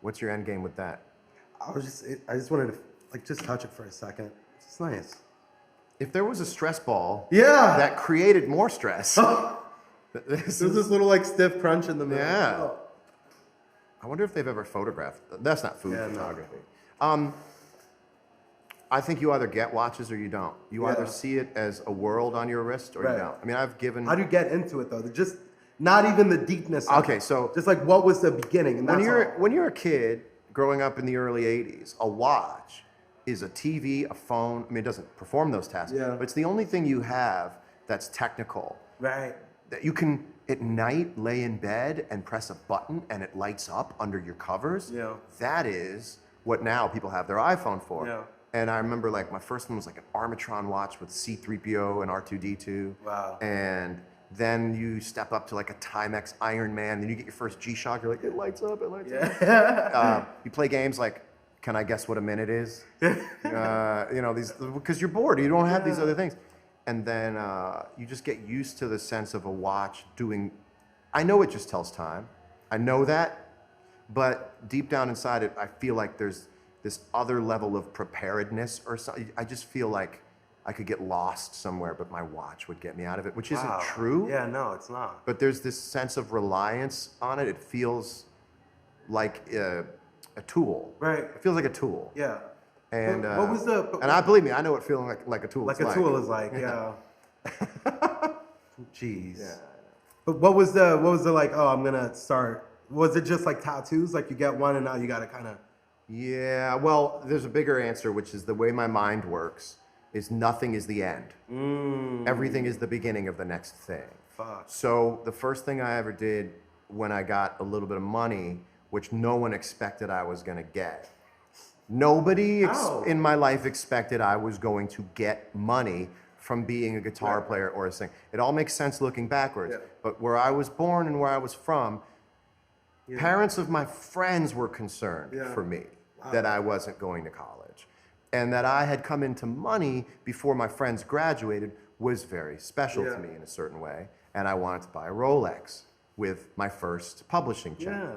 What's your end game with that? I just wanted to like just touch it for a second. It's nice. If there was a stress ball Yeah. that created more stress, There's this little like stiff crunch in the middle. Yeah. Oh. I wonder if they've ever photographed. That's not food Yeah, no. photography. I think you either get watches or you don't. You either see it as a world on your wrist or Right. you don't. I mean, I've given. How do you get into it though? Just not even the deepness. Of Okay, it. so just like what was the beginning? And when that's you're all. when you're a kid growing up in the early '80s, a watch is a TV, a phone. I mean, it doesn't perform those tasks, Yeah. but it's the only thing you have that's technical. Right. That you can at night lay in bed and press a button and it lights up under your covers. Yeah. That is what now people have their iPhone for. Yeah. And I remember like my first one was like an Armatron watch with C-3PO and R2-D2. Wow. And then you step up to like a Timex Iron Man, then you get your first G-Shock, you're like, it lights up, it lights up. Yeah. You play games like, can I guess what a minute is? You know, these, because you're bored, you don't have these other things. And then you just get used to the sense of a watch doing, I know it just tells time. I know that, but deep down inside it, I feel like there's this other level of preparedness or something. I just feel like I could get lost somewhere, but my watch would get me out of it, which Wow. isn't true. Yeah, no, it's not. But there's this sense of reliance on it. It feels like a tool. Right. It feels like a tool. Yeah. And What was the- and I believe me, I know what feeling like a tool Like is a tool is like, yeah. Jeez. Yeah. But what was the like, oh, I'm gonna start, was it just like tattoos? Like you get one and now you gotta kinda. Yeah, well, there's a bigger answer, which is the way my mind works is nothing is the end. Everything is the beginning of the next thing. Fuck. So the first thing I ever did when I got a little bit of money, which no one expected I was gonna get. Nobody Ow. in my life expected I was going to get money from being a guitar Right. player or a singer. It all makes sense looking backwards. Yeah. But where I was born and where I was from, parents of my friends were concerned Yeah. for me that I wasn't going to college. And that I had come into money before my friends graduated was very special Yeah. to me in a certain way. And I wanted to buy a Rolex with my first publishing check. Yeah.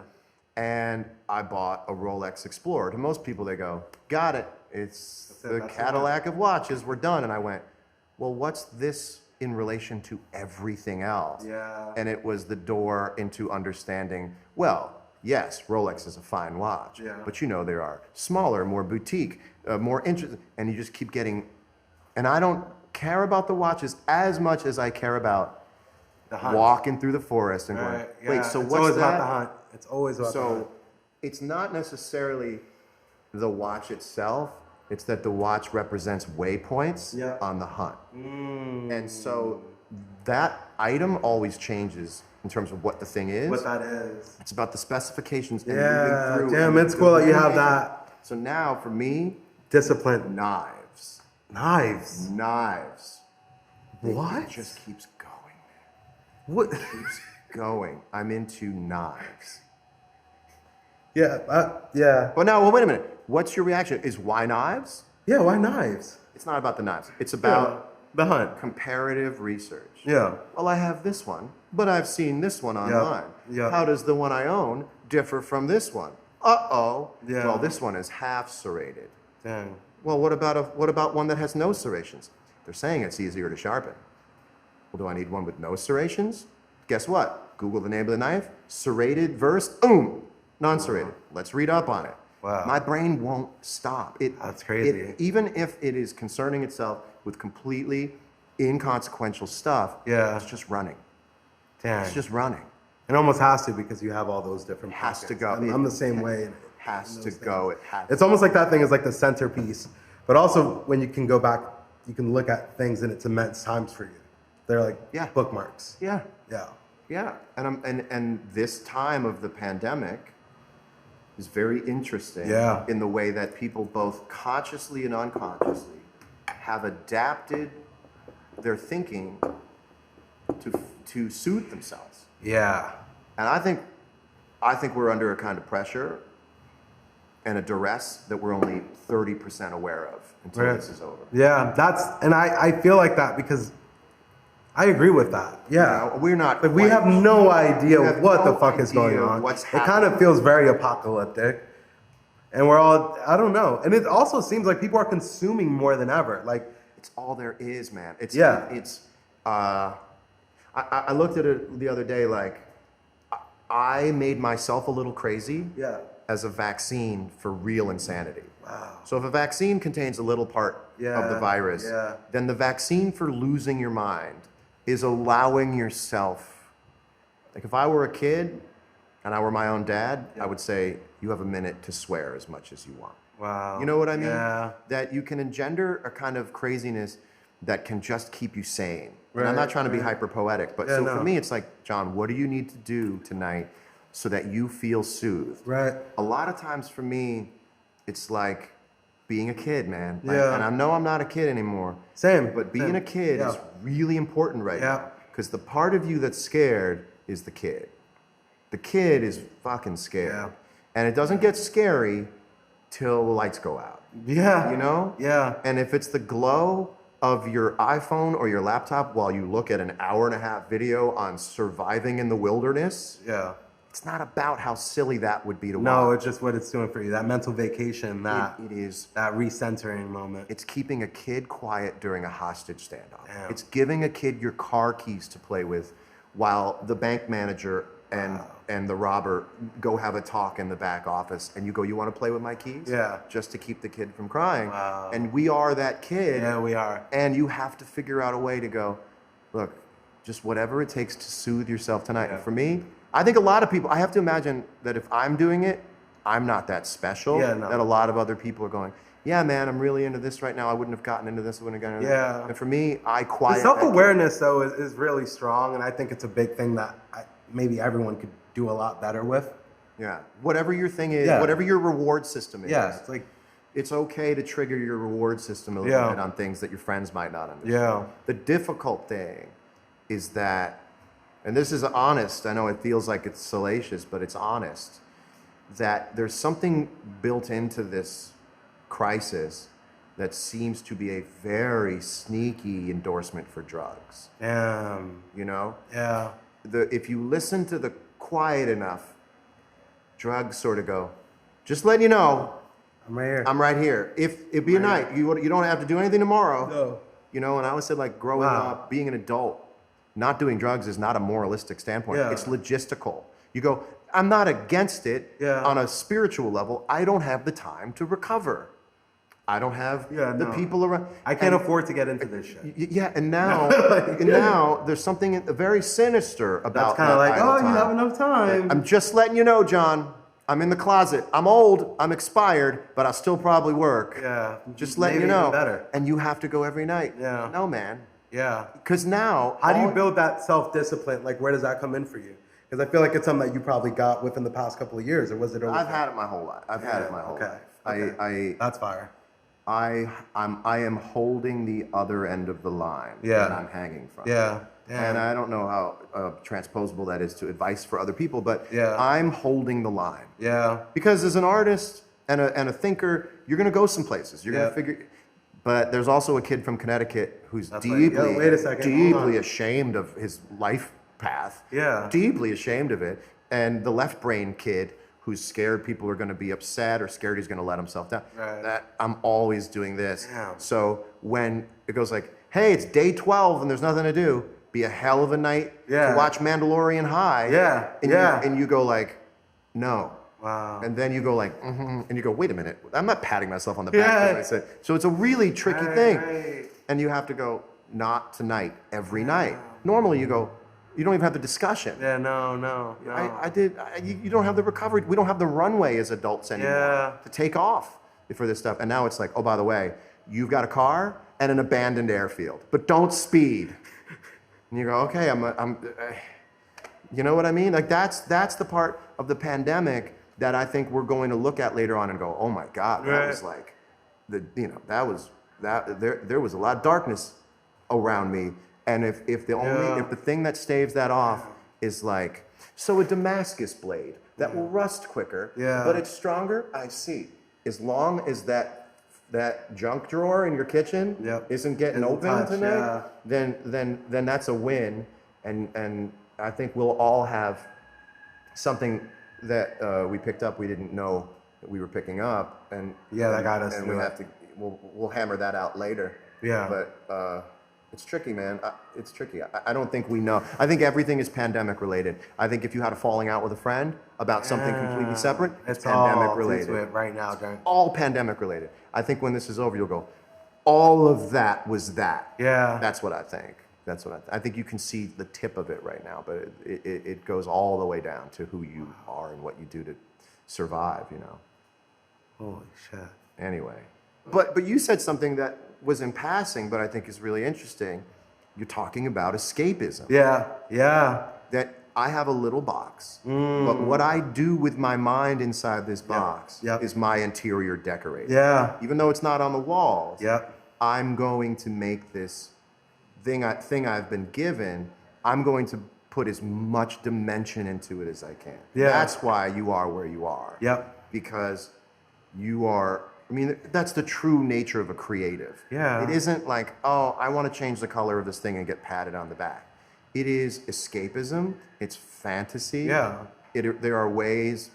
And I bought a Rolex Explorer. To most people, they go, got it. It's That's it, the that's the Cadillac of watches. We're done. And I went, well, what's this in relation to everything else? Yeah. And it was the door into understanding, well, yes, Rolex is a fine watch. Yeah. But you know, there are smaller, more boutique, more interesting. And you just keep getting, and I don't care about the watches as much as I care about The hunt. walking through the forest and going, Right, yeah. wait, so it's what's always that? about the hunt. It's always about the hunt. So it's not necessarily the watch itself, it's that the watch represents waypoints Yeah. on the hunt. And so that item always changes in terms of what the thing is. What that is. It's about the specifications and Yeah. moving through. Damn, and it's the cool that you way- have that. So now for me, Discipline. knives. Knives. Knives. What? It just keeps going. What? Keeps going. I'm into knives. Yeah. But now, well, wait a minute. What's your reaction? Is why knives? Yeah, why knives? It's not about the knives. It's about the hunt. comparative research. Yeah. Well, I have this one, but I've seen this one online. Yeah. How does the one I own differ from this one? Uh-oh. Yeah. Well, this one is half serrated. Dang. Well, what about one that has no serrations? They're saying it's easier to sharpen. Well, do I need one with no serrations? Guess what? Google the name of the knife, serrated versus non-serrated. Let's read up on it. Wow. My brain won't stop. That's crazy. Even if it is concerning itself with completely inconsequential stuff, Yeah. it's just running. Dang. It's just running. It almost has to because you have all those different Has to pockets. go. I'm the same way. in Has those to things. go. It has. It's almost like that thing is like the centerpiece. But also when you can go back, you can look at things and it's immense times for you. They're like Yeah. bookmarks. Yeah. Yeah. Yeah, and this time of the pandemic is very interesting Yeah. in the way that people both consciously and unconsciously have adapted their thinking to soothe themselves. Yeah. And I think we're under a kind of pressure and a duress that we're only 30% aware of until this is over. Yeah, and I feel like that because I agree with that. Yeah. We're not. Like, we have no idea what the fuck is idea going on. what's It kind happening. of feels very apocalyptic. And we're all, I don't know. And it also seems like people are consuming more than ever. Like, It's all there is, man. I looked at it the other day, like, I made myself a little crazy yeah. as a vaccine for real insanity. Wow. So if a vaccine contains a little part of the virus, then the vaccine for losing your mind is allowing yourself, like if I were a kid and I were my own dad, I would say, you have a minute to swear as much as you want. Wow. You know what I mean? Yeah. That you can engender a kind of craziness that can just keep you sane. And I'm Right, not trying to be right. hyper poetic, but Yeah, so no. for me, it's like, John, what do you need to do tonight so that you feel soothed? Right. A lot of times for me, it's like being a kid, man. Like, Yeah. and I know I'm not a kid anymore. Same. But being Same. a kid Yeah. is really important right Yeah. now. Because the part of you that's scared is the kid. The kid is fucking scared. Yeah. And it doesn't get scary till the lights go out. Yeah. You know? Yeah. And if it's the glow of your iPhone or your laptop while you look at an hour-and-a-half video on surviving in the wilderness, Yeah. it's not about how silly that would be to No, watch. it's just what it's doing for you. That mental vacation, It is. that recentering moment. It's keeping a kid quiet during a hostage standoff. Damn. It's giving a kid your car keys to play with while the bank manager and the robber go have a talk in the back office, and you go, you want to play with my keys? Yeah. Just to keep the kid from crying. Wow. And we are that kid. Yeah, we are. And you have to figure out a way to go, look, just whatever it takes to soothe yourself tonight. Yeah. And for me, I think a lot of people, I have to imagine that if I'm doing it, I'm not that special. Yeah, no. That a lot of other people are going, yeah, man, I'm really into this right now. I wouldn't have gotten into this. I wouldn't have gotten into Yeah. that. And for me, I The quiet that kid. self-awareness, though, is really strong, and I think it's a big thing that maybe everyone could do a lot better with. Yeah. Whatever your thing is, Yeah. whatever your reward system is. Yeah, it's like, It's okay to trigger your reward system a little bit on things that your friends might not understand. yeah. The difficult thing is that, and this is honest, I know it feels like it's salacious, but it's honest, that there's something built into this crisis that seems to be a very sneaky endorsement for drugs. You know? Yeah. If you listen to the quiet enough, drugs sort of go, just letting you know, I'm right here. I'm right here. If it'd be a night, you don't have to do anything tomorrow. No. You know, and I always said, like, growing Wow. up, being an adult, not doing drugs is not a moralistic standpoint. Yeah. It's logistical. You go, I'm not against it Yeah. on a spiritual level. I don't have the time to recover. I don't have the no. people around. I can't And- afford to get into this shit. Yeah, and now, there's something very sinister about That's kind of that like, idle oh, you time. have enough time. I'm just letting you know, John. I'm in the closet. I'm old. I'm expired, but I'll still probably work. Yeah. Just letting Maybe you know. even better. And you have to go every night. Yeah. No, man. Yeah. Because now, How do you build that self-discipline? Like, where does that come in for you? Because I feel like it's something that you probably got within the past couple of years, or was it always? I've had it my whole life. I've had it my whole Okay. life. Okay. That's fire. I am holding the other end of the line Yeah. that I'm hanging from. Yeah. Yeah. And I don't know how transposable that is to advice for other people, but Yeah. I'm holding the line. Yeah. Because as an artist and a thinker, you're going to go some places. You're going to figure. But there's also a kid from Connecticut who's That's deeply, right. Yo, wait a second. Hold on. deeply ashamed of his life path. Yeah. Deeply ashamed of it. And the left brain kid who's scared people are going to be upset or scared he's going to let himself down. Right. That I'm always doing this. Damn. So when it goes like, hey, it's day 12 and there's nothing to do, be a hell of a night Yeah. to watch Mandalorian High. Yeah. And Yeah. and you go like, no. Wow. And then you go like, and you go, wait a minute, I'm not patting myself on the back. Yeah. As I said. So it's a really tricky Right, thing. right. And you have to go, not tonight, every night. Normally you go, you don't even have the discussion. Yeah. No. You don't have the recovery. We don't have the runway as adults anymore Yeah. to take off for this stuff. And now it's like, oh, by the way, you've got a car and an abandoned airfield, but don't speed. And you go, okay, you know what I mean? Like that's the part of the pandemic that I think we're going to look at later on and go, oh my God, that Right. was like, there was a lot of darkness around me. And if the thing that staves that off is like, so a Damascus blade that will rust quicker, but it's stronger, I see. As long as that junk drawer in your kitchen isn't getting open tonight, then that's a win. And I think we'll all have something that we picked up we didn't know that we were picking up, and that got us. And we'll hammer that out later. Yeah, but it's tricky, man. It's tricky. I don't think we know. I think everything is pandemic related. I think if you had a falling out with a friend about something completely separate, it's pandemic related. Right now, John. All pandemic related. I think when this is over, you'll go, all of that was that. Yeah. That's what I think. I think you can see the tip of it right now, but it goes all the way down to who you are and what you do to survive, you know. Holy shit. Anyway. But you said something that was in passing, but I think is really interesting. You're talking about escapism. Yeah. That I have a little box, but what I do with my mind inside this box is my interior decorating. Yeah. Even though it's not on the walls, I'm going to make this thing I've been given, I'm going to put as much dimension into it as I can. Yeah. That's why you are where you are. Yep. Because you are, I mean, that's the true nature of a creative. Yeah. It isn't like, oh, I want to change the color of this thing and get patted on the back. It is escapism. It's fantasy. Yeah. There are ways,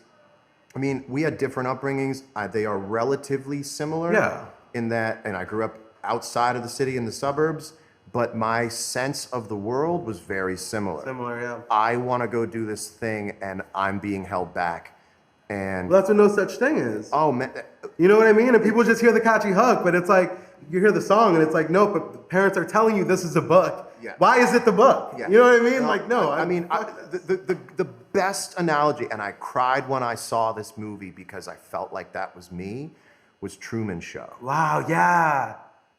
I mean, we had different upbringings. They are relatively similar. Yeah. In that, and I grew up outside of the city in the suburbs, but my sense of the world was very similar. Yeah. I want to go do this thing, and I'm being held back. And well, that's what no such thing is. Oh, man. You know what I mean? And people just hear the catchy hook, but it's like, you hear the song, and it's like, no, but the parents are telling you this is a book. Yeah. Why is it the book? Yeah. You know what I mean? The best analogy, and I cried when I saw this movie because I felt like that was me, was Truman Show. Wow, yeah.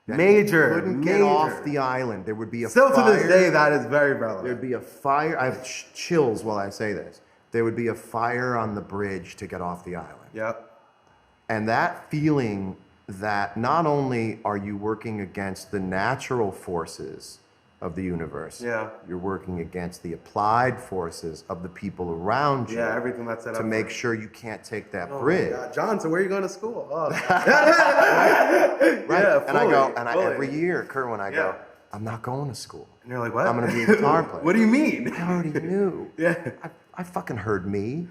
Major. You couldn't get off the island. There would be a fire. Still to this day, that is very relevant. There'd be a fire. I have chills while I say this. There would be a fire on the bridge to get off the island. Yep. And that feeling that not only are you working against the natural forces of the universe, you're working against the applied forces of the people around you. Yeah, everything that's set up to make sure you can't take that bridge. My God. John, so where are you going to school? Oh. Right. Yeah, and every year, Kerwin, I go, I'm not going to school. And you're like, what? I'm going to be a guitar player. What do you mean? I already knew. I fucking heard me.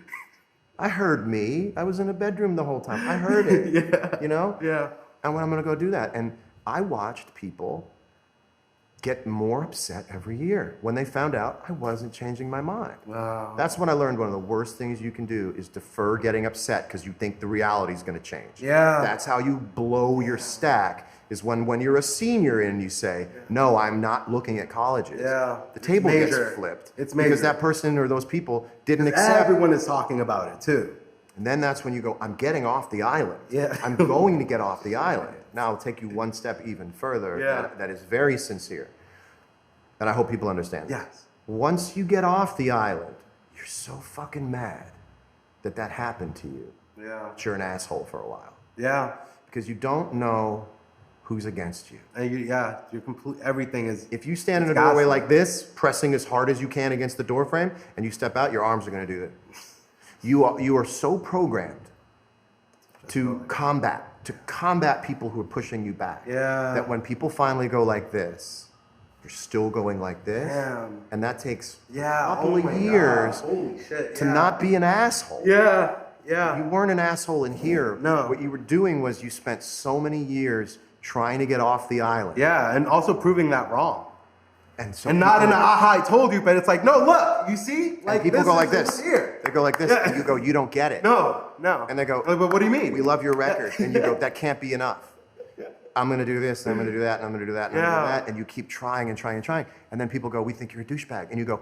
I heard me. I was in a bedroom the whole time. I heard it. You know? Yeah. And when I'm going to go do that. And I watched people get more upset every year when they found out I wasn't changing my mind. Wow. That's when I learned one of the worst things you can do is defer getting upset because you think the reality is going to change. Yeah. That's how you blow your stack, is when you're a senior and you say, no, I'm not looking at colleges. Yeah. The table gets flipped. It's major. Because that person or those people didn't accept. Everyone is talking about it too. And then that's when you go, I'm getting off the island. Yeah. I'm going to get off the island. Now I'll take you one step even further. Yeah. That is very sincere. And I hope people understand. Yes. Once you get off the island, you're so fucking mad that happened to you. Yeah. That you're an asshole for a while. Yeah. Because you don't know who's against you. And you're everything is. If you stand in a doorway like this, pressing as hard as you can against the door frame, and you step out, your arms are going to do that. You are so programmed to combat people who are pushing you back. Yeah. That when people finally go like this, you're still going like this. Damn. And that takes a couple of years to not be an asshole. Yeah. Yeah. You weren't an asshole in here. No. What you were doing was you spent so many years trying to get off the island. Yeah, and also proving that wrong. And not in an aha, I told you, but it's like, no, look, you see? Like, people go like this. They go like this, and you go, you don't get it. No. And they go, but what do you mean? We love your record. And you go, that can't be enough. I'm going to do this, and I'm going to do that, and I'm going to do that, and I'm going to do that. And you keep trying and trying and trying. And then people go, we think you're a douchebag. And you go,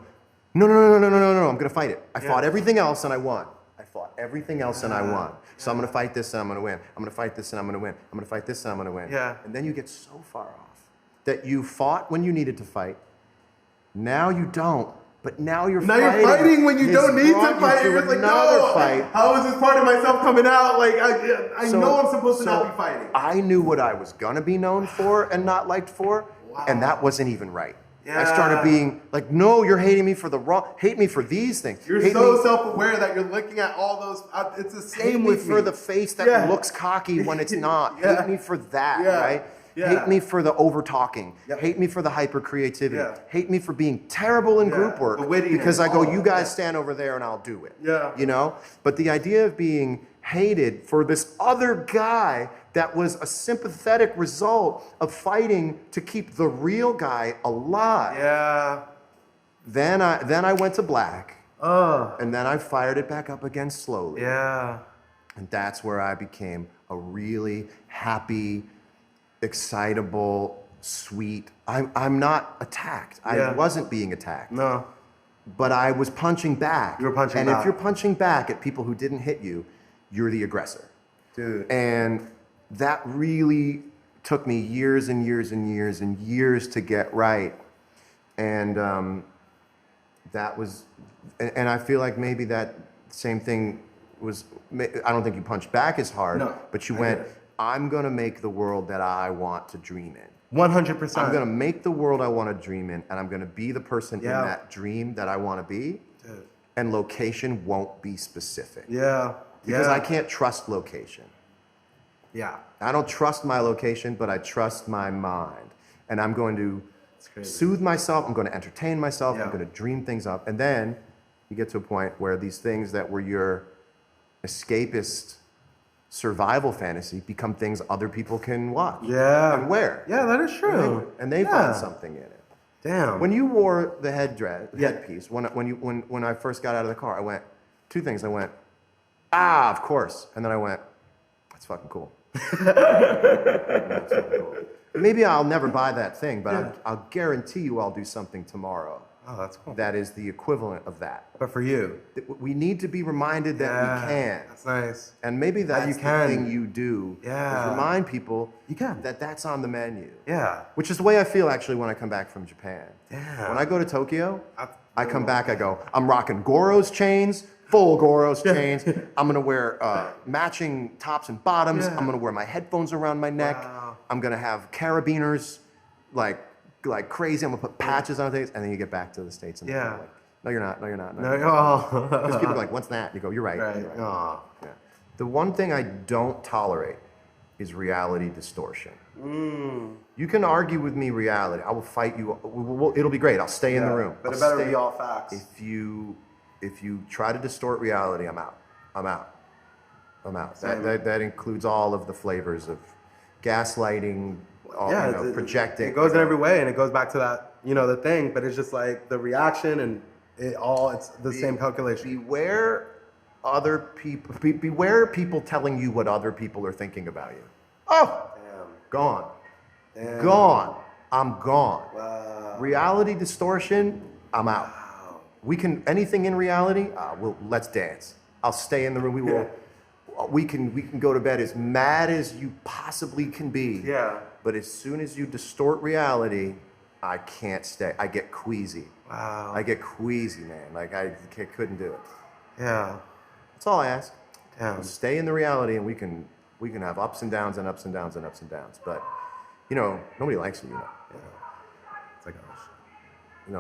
no, I'm going to fight it. I fought everything else, and I won. So I'm going to fight this, and I'm going to win. I'm going to fight this, and I'm going to win. I'm going to fight this, and I'm going to win. Yeah. And then you get so far off that you fought when you needed to fight. Now you don't. But now you're fighting. Now you're fighting when you don't need to fight. You're like, no, fight. How is this part of myself coming out? Like, I know I'm supposed to not be fighting. I knew what I was going to be known for and not liked for, and that wasn't even right. I started being like, no, you're hating me for the wrong. Hate me for these things. You're hate so me, self-aware that you're looking at all those. It's the same hate me with for me. the face that looks cocky when it's not. Hate me for that, right? Hate me for the over talking. Hate me for the hyper creativity. Hate me for being terrible in group work because I go, you guys stand over there and I'll do it. You know? But the idea of being hated for this other guy that was a sympathetic result of fighting to keep the real guy alive. Then I went to black. And then I fired it back up again slowly. And that's where I became a really happy, excitable, sweet. I'm not attacked. I wasn't being attacked. No. But I was punching back. You were punching back. And if you're punching back at people who didn't hit you, you're the aggressor. Dude. And that really took me years and years and years and years to get right. And that was, and I feel like maybe that same thing was, I don't think you punched back as hard, but you went, I'm going to make the world that I want to dream in. 100%. I'm going to make the world I want to dream in, and I'm going to be the person in that dream that I want to be. Dude. And location won't be specific. Because I can't trust location. I don't trust my location, but I trust my mind. And I'm going to soothe myself. I'm going to entertain myself. I'm going to dream things up. And then you get to a point where these things that were your escapist survival fantasy become things other people can watch and wear. That is true. And they find something in it. Damn. When you wore the headpiece, when I first got out of the car, I went, two things. I went, of course. And then I went, that's fucking cool. That's fucking cool. Maybe I'll never buy that thing, but I'll guarantee you I'll do something tomorrow. Oh, that's cool. That is the equivalent of that. But for you. We need to be reminded that we can. That's nice. And maybe that's the thing you do. Is remind people that that's on the menu. Which is the way I feel actually when I come back from Japan. When I go to Tokyo, I come back, I go, I'm rocking Goro's chains, full Goro's chains. I'm going to wear matching tops and bottoms. I'm going to wear my headphones around my neck. I'm going to have carabiners like crazy. I'm going to put patches on things. And then you get back to the States and people are like, no, you're not. No, you're not. No. Because people are like, what's that? You go, you're right. You're right. The one thing I don't tolerate is reality distortion. You can argue with me reality. I will fight you. It'll be great. I'll stay in the room. But it better be all facts. If you try to distort reality, I'm out. I'm out. That includes all of the flavors of gaslighting, projecting. It goes in every way, and it goes back to that, the thing. But it's just like the reaction, and it's the same calculation. Beware people telling you what other people are thinking about you. Gone. Gone. I'm gone. Wow. Reality distortion, I'm out. Wow. We can, anything in reality, let's dance. I'll stay in the room. We can go to bed as mad as you possibly can be. But as soon as you distort reality, I can't stay. I get queasy. Wow. I get queasy, man. Like I couldn't do it. That's all I ask. Stay in the reality, and we can have ups and downs and ups and downs and ups and downs. But nobody likes you. It's like,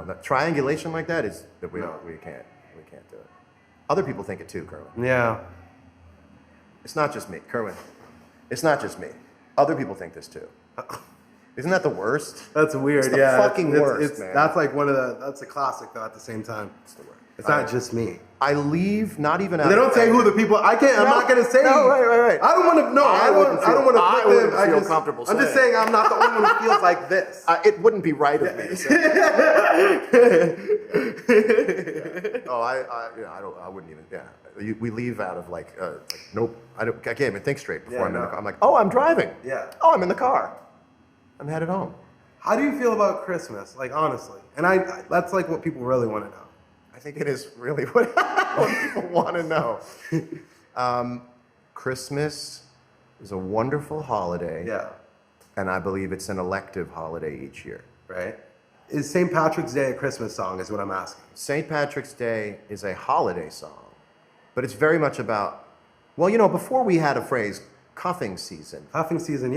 that triangulation like that is that we can't do it. Other people think it too, Kerwin. It's not just me, Kerwin. It's not just me. Other people think this too. Isn't that the worst? That's weird. It's the fucking worst, man. That's like that's a classic though. At the same time, it's the worst. It's not just me. I leave not even out. They don't say who the people. I can't. I'm not gonna say. No, right. I don't want to. No, I don't want to. I wouldn't feel comfortable. I'm just saying I'm not the only one who feels like this. It wouldn't be right of me to say. I wouldn't even. We leave out of like nope. I can't even think straight before I'm in the car. I'm like, I'm driving. Oh, I'm in the car. I'm headed home. How do you feel about Christmas? Like honestly, and that's like what people really want to know. I think it is really what people want to know. Christmas is a wonderful holiday. And I believe it's an elective holiday each year. Right. Is St. Patrick's Day a Christmas song is what I'm asking. St. Patrick's Day is a holiday song. But it's very much about, before we had a phrase, cuffing season. Cuffing season,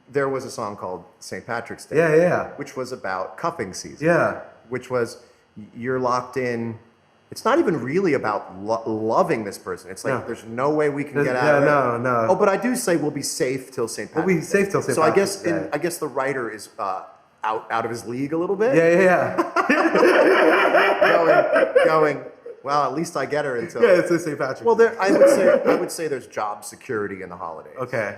there was a song called St. Patrick's Day. Yeah. Which was about cuffing season. Yeah. Which was, you're locked in. It's not even really about loving this person. It's like, there's no way we can get out of it. No. Oh, but I do say we'll be safe till St. Patrick's Day. We'll be safe till St. So Patrick's Day. I guess the writer is out of his league a little bit. Yeah. going, well, at least I get her until. Yeah, it's a St. Patrick's. Well, I would say there's job security in the holidays. Okay.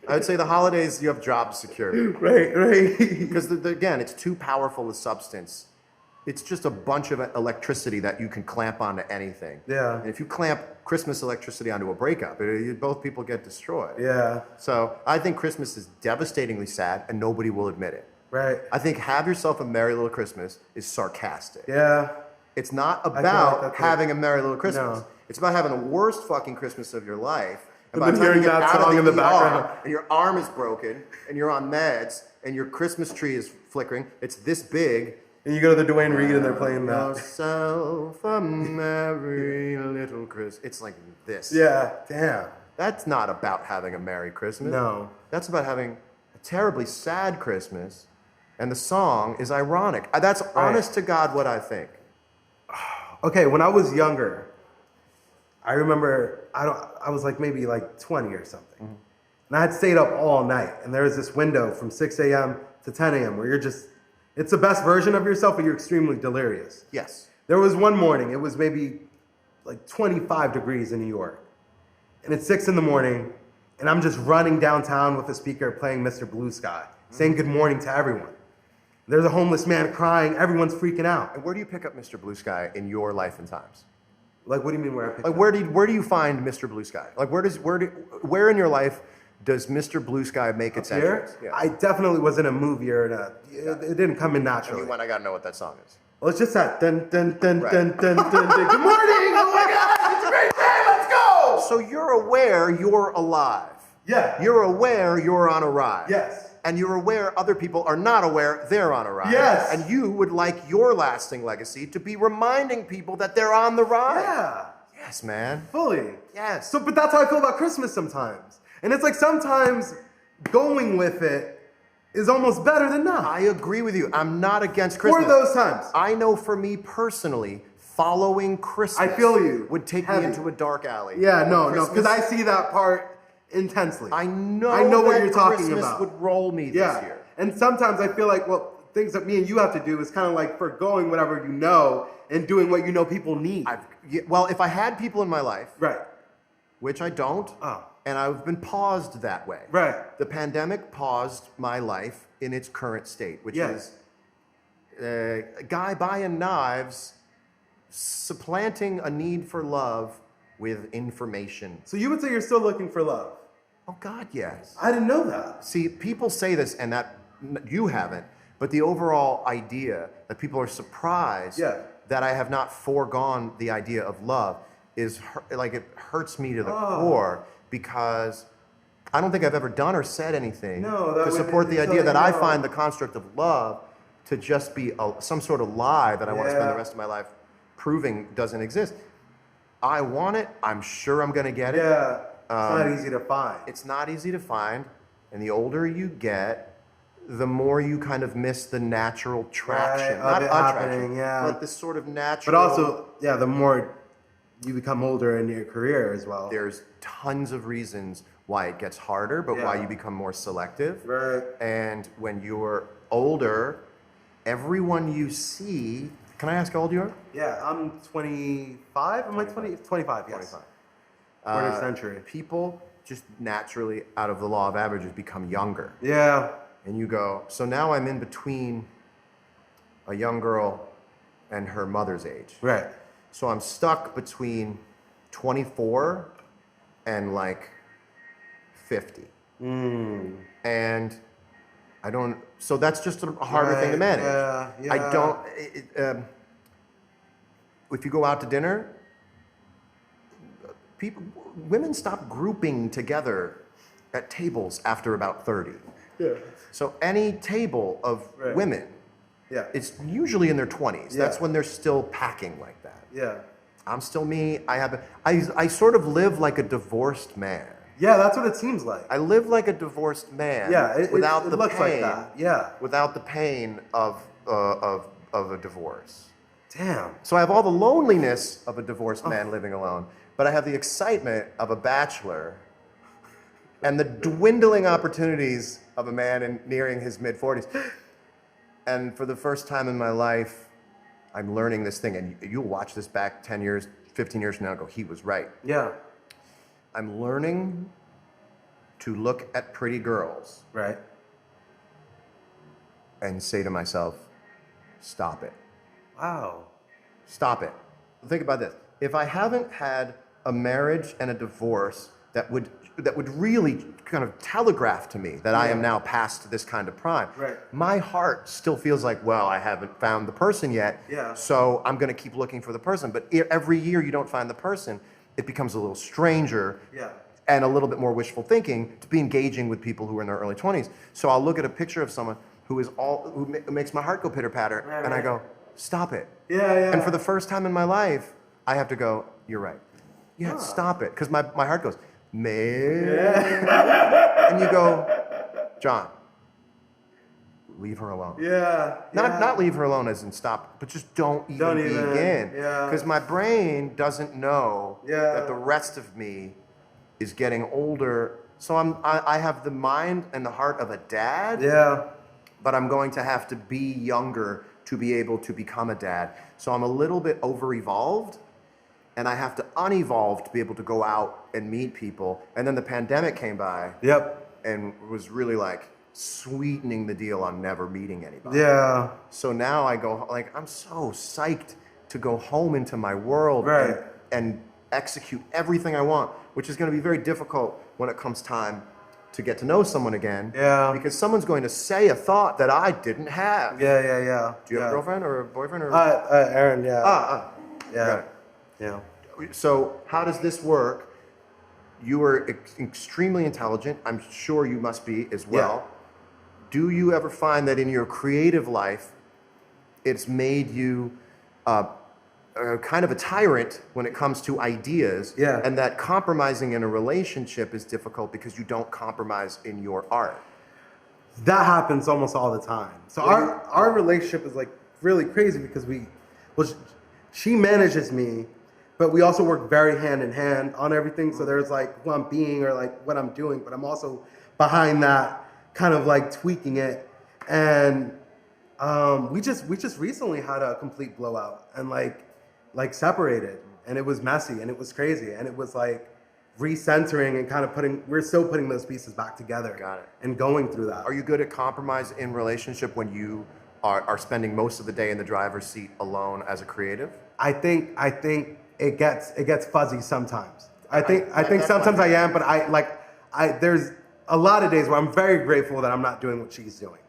I would say the holidays, you have job security. Right. Because, again, it's too powerful a substance. It's just a bunch of electricity that you can clamp onto anything. Yeah. And if you clamp Christmas electricity onto a breakup, both people get destroyed. Yeah. So I think Christmas is devastatingly sad, and nobody will admit it. Right. I think Have Yourself a Merry Little Christmas is sarcastic. Yeah. It's not like about that having a Merry Little Christmas. No. It's about having the worst fucking Christmas of your life. And And then hearing that song in the background. And your arm is broken, and you're on meds, and your Christmas tree is flickering. It's this big. And you go to the Dwayne Reed and they're playing that. Yourself a merry little Christmas. It's like this. Yeah, damn. That's not about having a Merry Christmas. No. That's about having a terribly sad Christmas, and the song is ironic. That's honest to God what I think. Okay, when I was younger, I remember I was like maybe like 20 or something. Mm-hmm. And I had stayed up all night, and there was this window from 6 a.m. to 10 a.m. where it's the best version of yourself, but you're extremely delirious. Yes. There was one morning, it was maybe like 25 degrees in New York. And it's 6 in the morning, and I'm just running downtown with a speaker playing Mr. Blue Sky, saying good morning to everyone. There's a homeless man crying, everyone's freaking out. And where do you pick up Mr. Blue Sky in your life and times? Like, what do you mean where I picked Like, up? where do you find Mr. Blue Sky? Like, where in your life does Mr. Blue Sky make its Here? entrance? Yeah. I definitely was in a movie or it didn't come in naturally. I gotta know what that song is. Well, it's just that dun dun dun Right. dun dun dun dun. Good morning! Oh my God! It's a great day! Let's go! So you're aware you're alive. Yeah. You're aware you're on a ride. Yes. And you're aware other people are not aware they're on a ride. Yes. And you would like your lasting legacy to be reminding people that they're on the ride. Yeah. Yes, man. Fully. Yes. So, but that's how I feel about Christmas sometimes. And it's like sometimes going with it is almost better than not. I agree with you. I'm not against Christmas. For those times. I know for me personally, following Christmas I feel you. would take Heavy. me into a dark alley. Yeah, no, Christmas- because I see that part intensely. I know what that you're talking Christmas about. would roll me this Yeah. year. And sometimes I feel like, well, things that me and you have to do is kind of like forgoing whatever you know and doing what you know people need. Well, if I had people in my life, Right. which I don't, Oh. and I've been paused that way. Right. The pandemic paused my life in its current state, which Yes. is a guy buying knives, supplanting a need for love with information. So you would say you're still looking for love? Oh, God, yes. I didn't know that. See, people say this, and that you haven't, but the overall idea that people are surprised Yeah. that I have not foregone the idea of love is like it hurts me to the Oh. core, because I don't think I've ever done or said anything No, that to would- support the until idea you that I know. find the construct of love to just be some sort of lie that I want to spend Yeah. the rest of my life proving doesn't exist. I want it. I'm sure I'm going to get it. Yeah. It's not easy to find. It's not easy to find, and the older you get, the more you kind of miss the natural traction. Right, Not of it attraction, happening, yeah. but this sort of natural. But also, yeah, the more you become older in your career as well. There's tons of reasons why it gets harder, but why Yeah. you become more selective. Right. And when you're older, everyone you see. Can I ask how old you are? Yeah, I'm 25. Am I 20? 25, yes. 25. Quarter century. People just naturally, out of the law of averages, become younger. Yeah. And you go, so now I'm in between a young girl and her mother's age. Right. So I'm stuck between 24 and like 50. And I don't, so that's just a harder thing to Right, manage. yeah, I yeah. don't, if you go out to dinner, women stop grouping together at tables after about 30. Yeah. So any table of Right. women, Yeah. it's usually in their 20s. Yeah. That's when they're still packing like that. Yeah. I'm still me. I sort of live like a divorced man. Yeah, that's what it seems like. I live like a divorced man. Yeah, it without the looks pain. like that. Yeah. Without the pain of a divorce. Damn. So I have all the loneliness of a divorced man living alone, but I have the excitement of a bachelor and the dwindling opportunities of a man nearing his mid-40s. And for the first time in my life, I'm learning this thing, and you'll watch this back 10 years, 15 years from now and go, he was right. Yeah. I'm learning to look at pretty girls Right. and say to myself, stop it. Wow. Stop it. Think about this. If I haven't had a marriage and a divorce that would really kind of telegraph to me that I am now past this kind of prime, Right. my heart still feels like, well, I haven't found the person yet, Yeah. so I'm going to keep looking for the person. But every year you don't find the person, it becomes a little stranger. Yeah. And a little bit more wishful thinking to be engaging with people who are in their early 20s. So I'll look at a picture of someone who makes my heart go pitter patter, Right, and I right. go, stop it. Yeah, yeah. And for the first time in my life, I have to go, you're right. Yeah, stop it. Because my heart goes, man. And you go, John, leave her alone. Yeah. Not leave her alone as in stop, but just don't even begin. Yeah. Because my brain doesn't know Yeah. that the rest of me is getting older. So I have the mind and the heart of a dad, Yeah. but I'm going to have to be younger to be able to become a dad. So I'm a little bit over-evolved, and I have to unevolve to be able to go out and meet people. And then the pandemic came by Yep. and was really like sweetening the deal on never meeting anybody. Yeah. So now I go, like, I'm so psyched to go home into my world Right. and execute everything I want, which is going to be very difficult when it comes time to get to know someone again. Yeah. Because someone's going to say a thought that I didn't have. Yeah, yeah, yeah. Do you have a girlfriend or a boyfriend? Or? Aaron, yeah. Got Yeah. it. Yeah. So how does this work? You are extremely intelligent. I'm sure you must be as well. Do you ever find that in your creative life, it's made you kind of a tyrant when it comes to ideas, Yeah. and that compromising in a relationship is difficult because you don't compromise in your art? That happens almost all the time. So our relationship is like really crazy because she manages me, but we also work very hand in hand on everything. So there's like who I'm being or like what I'm doing, but I'm also behind that kind of like tweaking it. And we just recently had a complete blowout and like separated, and it was messy and it was crazy, and it was like recentering and kind of we're still putting those pieces back together. Got it. And going through that. Are you good at compromise in relationship when you are spending most of the day in the driver's seat alone as a creative? I think it gets fuzzy sometimes. I think that's sometimes my- I am, but there's a lot of days where I'm very grateful that I'm not doing what she's doing.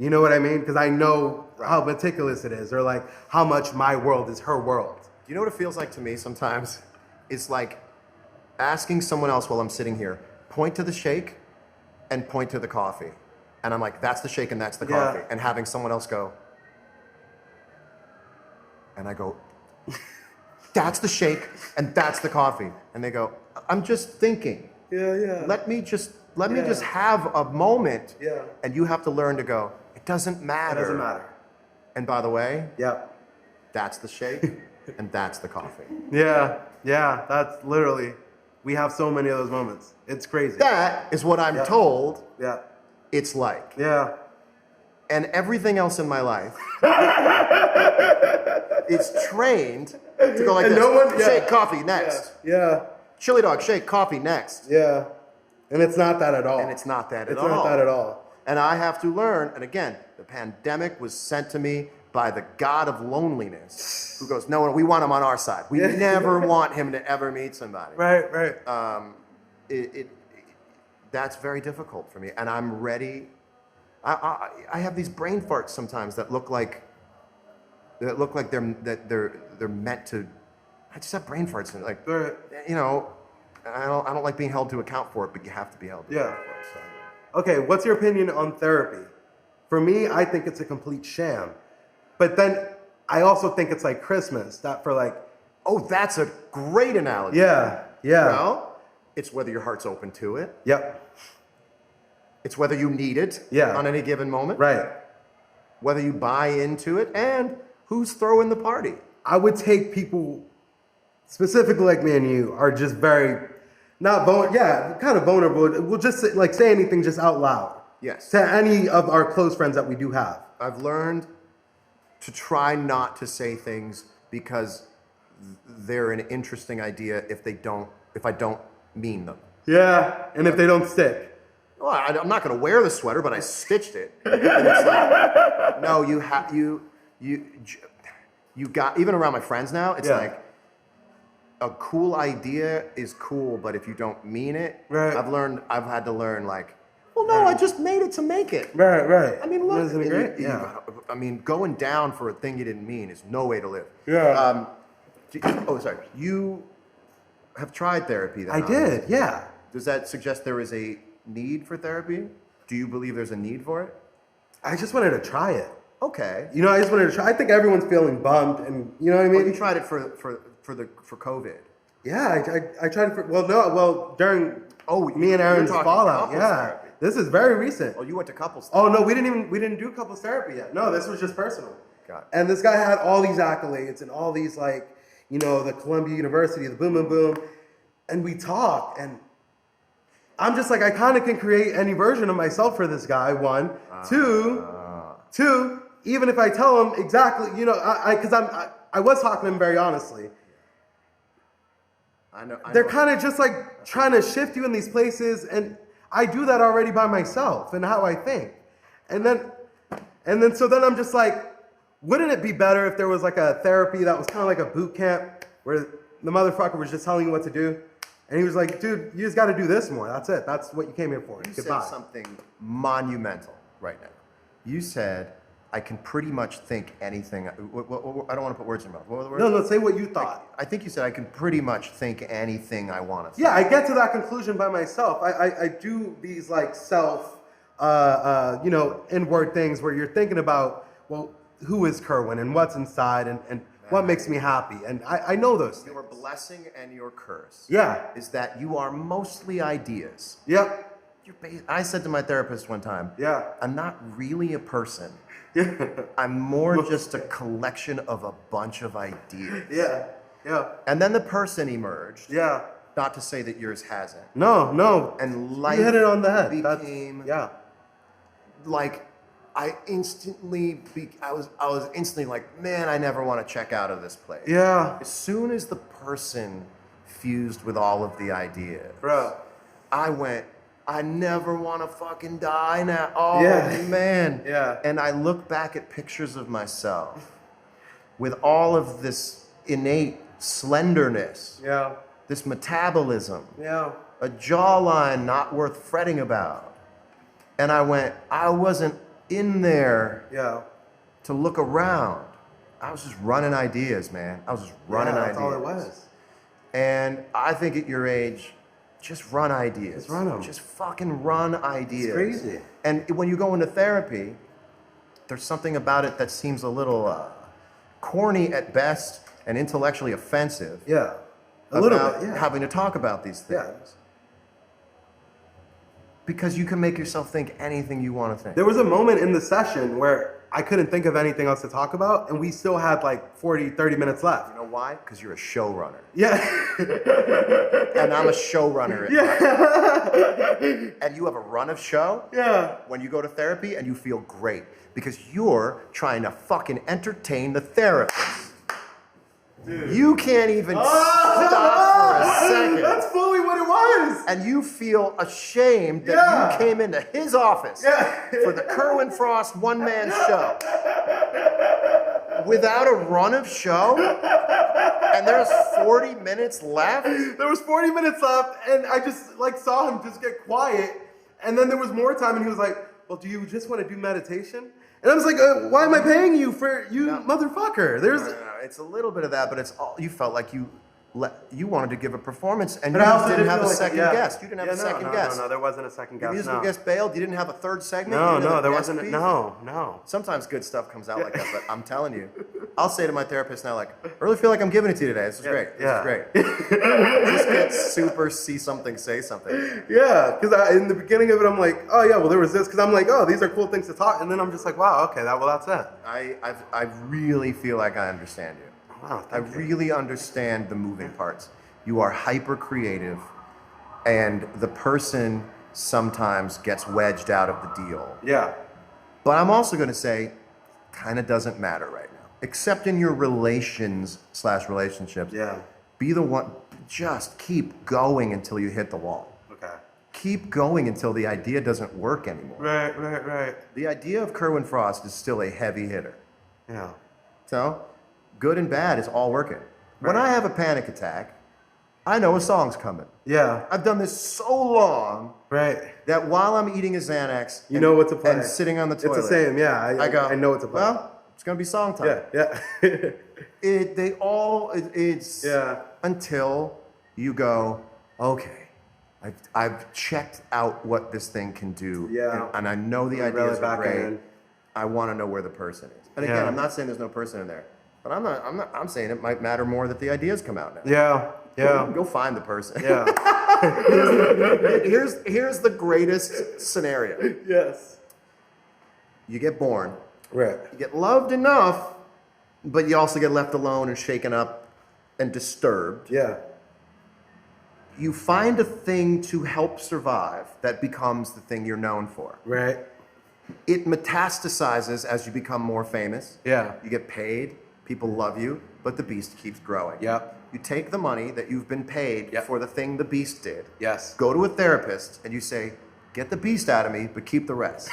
You know what I mean? Because I know how meticulous it is, or like how much my world is her world. Do you know what it feels like to me sometimes? It's like asking someone else while I'm sitting here, point to the shake and point to the coffee. And I'm like, that's the shake and that's the coffee. And having someone else go, and I go, that's the shake and that's the coffee. And they go, I'm just thinking. Yeah. Let me just have a moment. Yeah. And you have to learn to go, it doesn't matter. It doesn't matter. And by the way, Yep. that's the shake and that's the coffee. Yeah. That's literally, we have so many of those moments. It's crazy. That is what I'm told Yeah. it's like. Yeah. And everything else in my life is trained to go like And this. no one- yeah. Shake, coffee, next. Yeah. Chili dog, shake, coffee, next. Yeah. And it's not that at all. And it's not that at It's all. not that at all. And I have to learn, and again, the pandemic was sent to me by the god of loneliness, who goes, no, we want him on our side. We never want him to ever meet somebody. Right. That's very difficult for me, and I'm ready. I have these brain farts sometimes that look like they're meant to. I just have brain farts, and like, Right. you know, I don't like being held to account for it, but you have to be held to Yeah. account for it. So. Okay, what's your opinion on therapy? For me, I think it's a complete sham. But then I also think it's like Christmas, that for like, Oh, that's a great analogy. yeah. Well, It's whether your heart's open to it. Yep. It's whether you need it Yeah. on any given moment. Right. Whether you buy into it, and who's throwing the party. I would take people, specifically like me and you, are just very, kind of vulnerable. We'll just say anything just out loud. Yes. To any of our close friends that we do have. I've learned to try not to say things because they're an interesting idea if I don't mean them. Yeah, and if they don't stick. Well, I'm not going to wear the sweater, but I stitched it. And it's like, no, you got, even around my friends now, it's like, a cool idea is cool, but if you don't mean it, right. I've had to learn like, well, no, I just made it to make it. Right. I mean, look, isn't it great? Yeah. I mean, going down for a thing you didn't mean is no way to live. Yeah. Sorry. You have tried therapy then? I did, yeah. Does that suggest there is a need for therapy? Do you believe there's a need for it? I just wanted to try it. Okay. You know, I just wanted to try. I think everyone's feeling bummed, and you know what I mean? Well, you tried it for COVID. Yeah, I tried it for, during me and Aaron's talking fallout. couples Yeah. therapy. This is very recent. Oh, you went to couples Oh therapy. no, we didn't do couples therapy yet. No, this was just personal. Got it. And this guy had all these accolades and all these the Columbia University, the boom boom boom, and we talked, and I'm just like, I kind of can create any version of myself for this guy. One, two. Even if I tell him exactly, because I was talking to him very honestly. I know. They're kind of just like trying to shift you in these places, and I do that already by myself and how I think. And then I'm just like, wouldn't it be better if there was like a therapy that was kind of like a boot camp where the motherfucker was just telling you what to do? And he was like, dude, you just got to do this more. That's it. That's what you came here for. You Goodbye. said something monumental right now. You said, I can pretty much think anything. I don't want to put words in your mouth. What were the words? No, say what you thought. I think you said I can pretty much think anything I want to think. Yeah, I get to that conclusion by myself. I do these like self, inward things where you're thinking about, well, who is Kerwin and what's inside and what makes me happy. And I know those things. Your blessing and your curse. Yeah. Is that you are mostly ideas. Yep. I said to my therapist one time, yeah, I'm not really a person. I'm more just a collection of a bunch of ideas. Yeah. And then the person emerged. Yeah. Not to say that yours hasn't. No. And life you hit it on the head. became like I was instantly like, man, I never want to check out of this place. Yeah. As soon as the person fused with all of the ideas, bro, I never want to fucking die now. Oh, man. Yeah. And I look back at pictures of myself with all of this innate slenderness. Yeah. This metabolism. Yeah. A jawline not worth fretting about. And I wasn't in there to look around. I was just running ideas, man. I was just running ideas. That's all it was. And I think at your age, just run ideas. Just run them. Just fucking run ideas. It's crazy. And when you go into therapy, there's something about it that seems a little corny at best and intellectually offensive. Yeah. A little bit, yeah. Having to talk about these things. Yeah. Because you can make yourself think anything you want to think. There was a moment in the session where I couldn't think of anything else to talk about, and we still had like 40, 30 minutes left. You know why? Because you're a showrunner. Yeah. And I'm a showrunner. Yeah. And you have a run of show. Yeah. When you go to therapy and you feel great because you're trying to fucking entertain the therapist. Dude. You can't even stop for a second. That's fully what it was. And you feel ashamed that you came into his office for the Kerwin Frost one-man show without a run of show. And there's 40 minutes left. There was 40 minutes left, and I just saw him just get quiet. And then there was more time, and he was like, "Well, do you just want to do meditation?" And I was like, "Why am I paying you for motherfucker?" There's no. It's a little bit of that, but it's all you felt like you wanted to give a performance, and but you I also didn't have a feel second guest. You didn't have a second guest. No, there wasn't a second guest. Your musical guest bailed. You didn't have a third segment. No, there wasn't. No. Sometimes good stuff comes out like that, but I'm telling you, I'll say to my therapist now, like, I really feel like I'm giving it to you today. This is great. This is great. Just get super see something, say something. Yeah, because in the beginning of it, I'm like, oh yeah, well there was this, because I'm like, oh, these are cool things to talk, and then I'm just like, wow, okay, that's it. I really feel like I understand you. Wow, I really understand the moving parts. You are hyper creative, and the person sometimes gets wedged out of the deal. Yeah. But I'm also going to say, kind of doesn't matter right now, except in your relationships. Yeah. Be the one, just keep going until you hit the wall. Okay. Keep going until the idea doesn't work anymore. Right. The idea of Kerwin Frost is still a heavy hitter. Yeah. So, good and bad is all working. When I have a panic attack, I know a song's coming. Yeah. I've done this so long that while I'm eating a Xanax, you know what to play, and sitting on the toilet, it's the same. Yeah, I know what to play. Well, it's gonna be song time. Yeah. It's until you go, okay, I've checked out what this thing can do. Yeah. and I know the ideas are great. I want to know where the person is. And again, I'm not saying there's no person in there, but I'm saying it might matter more that the ideas come out now. Yeah. Go find the person. Yeah. Here's the greatest scenario. Yes. You get born. Right. You get loved enough, but you also get left alone and shaken up and disturbed. Yeah. You find a thing to help survive that becomes the thing you're known for. Right. It metastasizes as you become more famous. Yeah. You get paid, people love you, but the beast keeps growing. Yep. You take the money that you've been paid for the thing the beast did. Yes. Go to a therapist and you say, get the beast out of me, but keep the rest.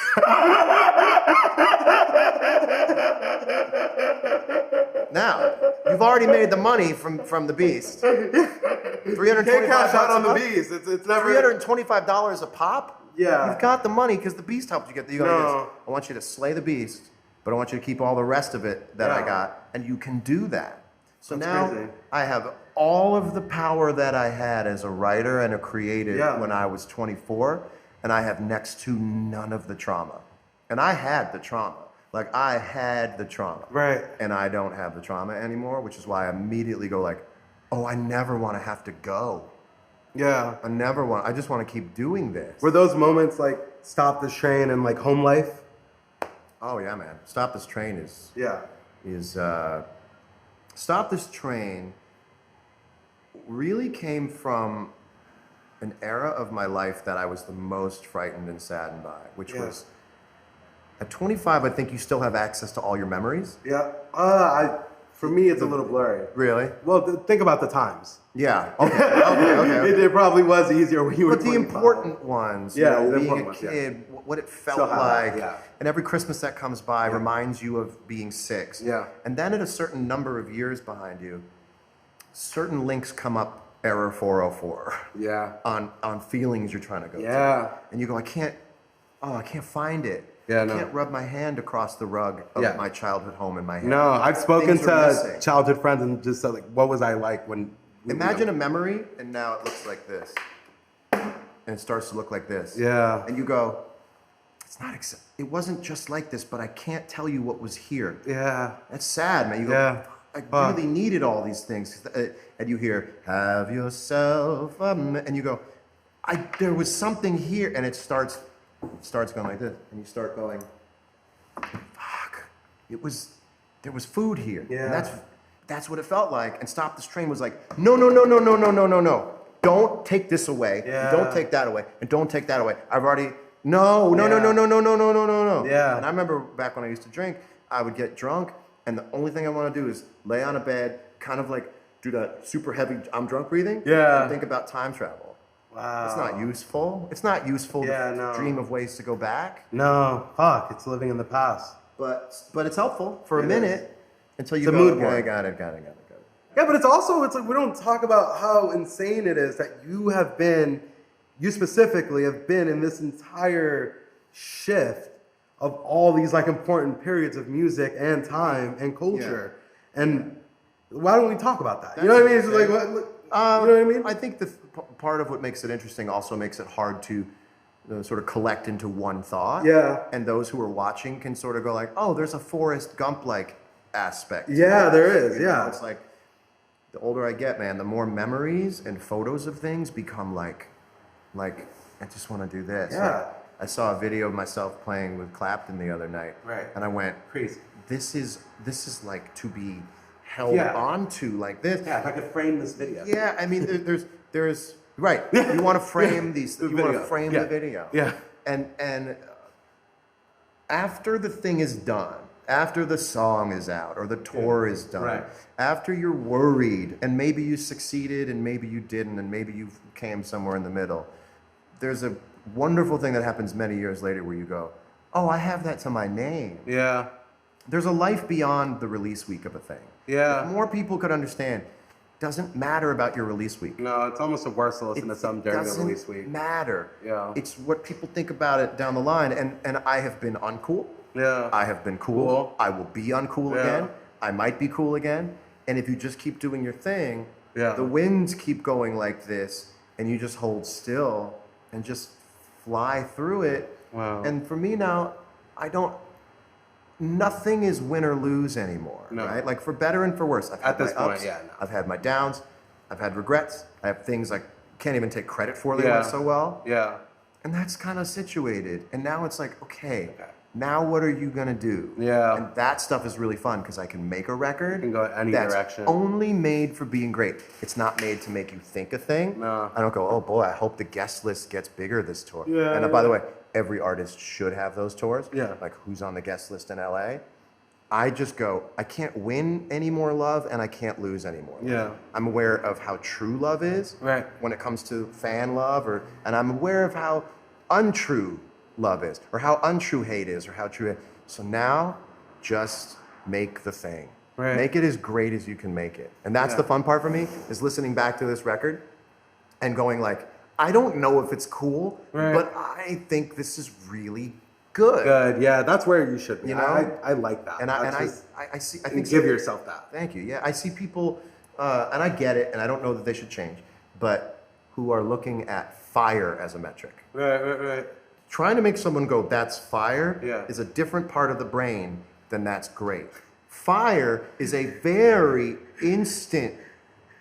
Now, you've already made the money from the beast. $325 Can't cash out on the pop? beast. It's never $325 a pop? Yeah. You've got the money because the beast helped you get the. No. I want you to slay the beast, but I want you to keep all the rest of it that I got, and you can do that. So That's now crazy. I have all of the power that I had as a writer and a creative when I was 24, and I have next to none of the trauma. And I had the trauma. Like, I had the trauma. Right. And I don't have the trauma anymore, which is why I immediately go like, oh, I never want to have to go. Yeah. I just want to keep doing this. Were those moments like Stop This Train and like Home Life? Oh yeah, man. Stop This Train is Yeah. Stop This Train really came from an era of my life that I was the most frightened and saddened by, which was at 25, I think you still have access to all your memories. Yeah. For me, it's a little blurry. Really? Well, think about the times. Yeah. Okay. It probably was easier when you were But the 25. important ones, Yeah, you know, the being a important ones, kid, what it felt Still have that, like, yeah. and every Christmas that comes by reminds you of being 6. Yeah. And then at a certain number of years behind you, certain links come up, error 404. Yeah. On feelings you're trying to go Yeah. through. And you go, I can't find it. Yeah, I no. can't rub my hand across the rug of my childhood home in my head. No, I've spoken Things are to missing. childhood friends and just said, like, what was I like when... Imagine a memory, and now it looks like this. And it starts to look like this. Yeah. And you go, it wasn't just like this, but I can't tell you what was here. Yeah. That's sad, man. You go, Yeah. I really needed all these things. And you hear, have yourself and you go, there was something here. And it starts going like this. And you start going, fuck. There was food here. Yeah. And that's what it felt like. And Stop This Train was like, no. Don't take this away. Yeah. Don't take that away. And don't take that away. I've already, no. Yeah. And I remember back when I used to drink, I would get drunk, and the only thing I want to do is lay on a bed, kind of like do that super heavy, I'm drunk breathing, Yeah. and think about time travel. Wow. It's not useful. It's not useful to dream of ways to go back, No. Fuck. It's living in the past. but it's helpful for a minute until you It's a go, mood okay, board. got it. Yeah, but it's like we don't talk about how insane it is that you specifically have been in this entire shift of all these like important periods of music and time and culture. And why don't we talk about that? You know what I mean? It's like, you know what I mean? I think part of what makes it interesting also makes it hard to sort of collect into one thought. Yeah. And those who are watching can sort of go like, oh, there's a Forrest Gump-like aspect. to Yeah, that, there is, you know? yeah. It's like the older I get, man, the more memories and photos of things become like I just want to do this. Yeah. Like, I saw a video of myself playing with Clapton the other night. Right. And I went, Crazy. this is like to be held Yeah. onto like this. Yeah, if I could frame this video. Yeah, I mean, there's right. You want to frame these. The You want to video. frame Yeah. the video. Yeah. And after the thing is done, after the song is out or the tour is done, Right. after you're worried and maybe you succeeded and maybe you didn't and maybe you came somewhere in the middle, there's a wonderful thing that happens many years later where you go, oh, I have that to my name. Yeah. There's a life beyond the release week of a thing. Yeah. If more people could understand, doesn't matter about your release week. No, it's almost worse to listen to something during the doesn't release week. matter. Yeah. It's what people think about it down the line. And I have been uncool. Yeah. I have been cool. Cool. I will be uncool Yeah. again. I might be cool again. And if you just keep doing your thing, Yeah. the winds keep going like this, and you just hold still and just fly through it. Wow. And for me now, nothing is win or lose anymore, No. right? Like for better and for worse. I've had At this my point, ups, yeah, no. I've had my downs, I've had regrets, I have things I can't even take credit for they Yeah. went so well. Yeah. And that's kind of situated. And now it's like, okay, Okay. now what are you gonna do? Yeah. And that stuff is really fun because I can make a record can go any that's direction. only made for being great. It's not made to make you think a thing. No. I don't go, oh boy, I hope the guest list gets bigger this tour. Yeah, And by the way, every artist should have those tours. Yeah. Like who's on the guest list in LA? I just go, I can't win any more love and I can't lose any more love. Yeah. I'm aware of how true love is Right. when it comes to fan love, and I'm aware of how untrue love is, or how untrue hate is, or how true. So now, just make the thing. Right. Make it as great as you can make it. And that's Yeah. the fun part for me, is listening back to this record and going like, I don't know if it's cool, Right. but I think this is really good. Good. Yeah, that's where you should be. You know? I like that. And That's I just- see. I you think give so- yourself that. Thank you. Yeah, I see people, and I get it, and I don't know that they should change, but who are looking at fire as a metric. Right. Trying to make someone go, that's fire, Yeah. is a different part of the brain than that's great. Fire is a very instant,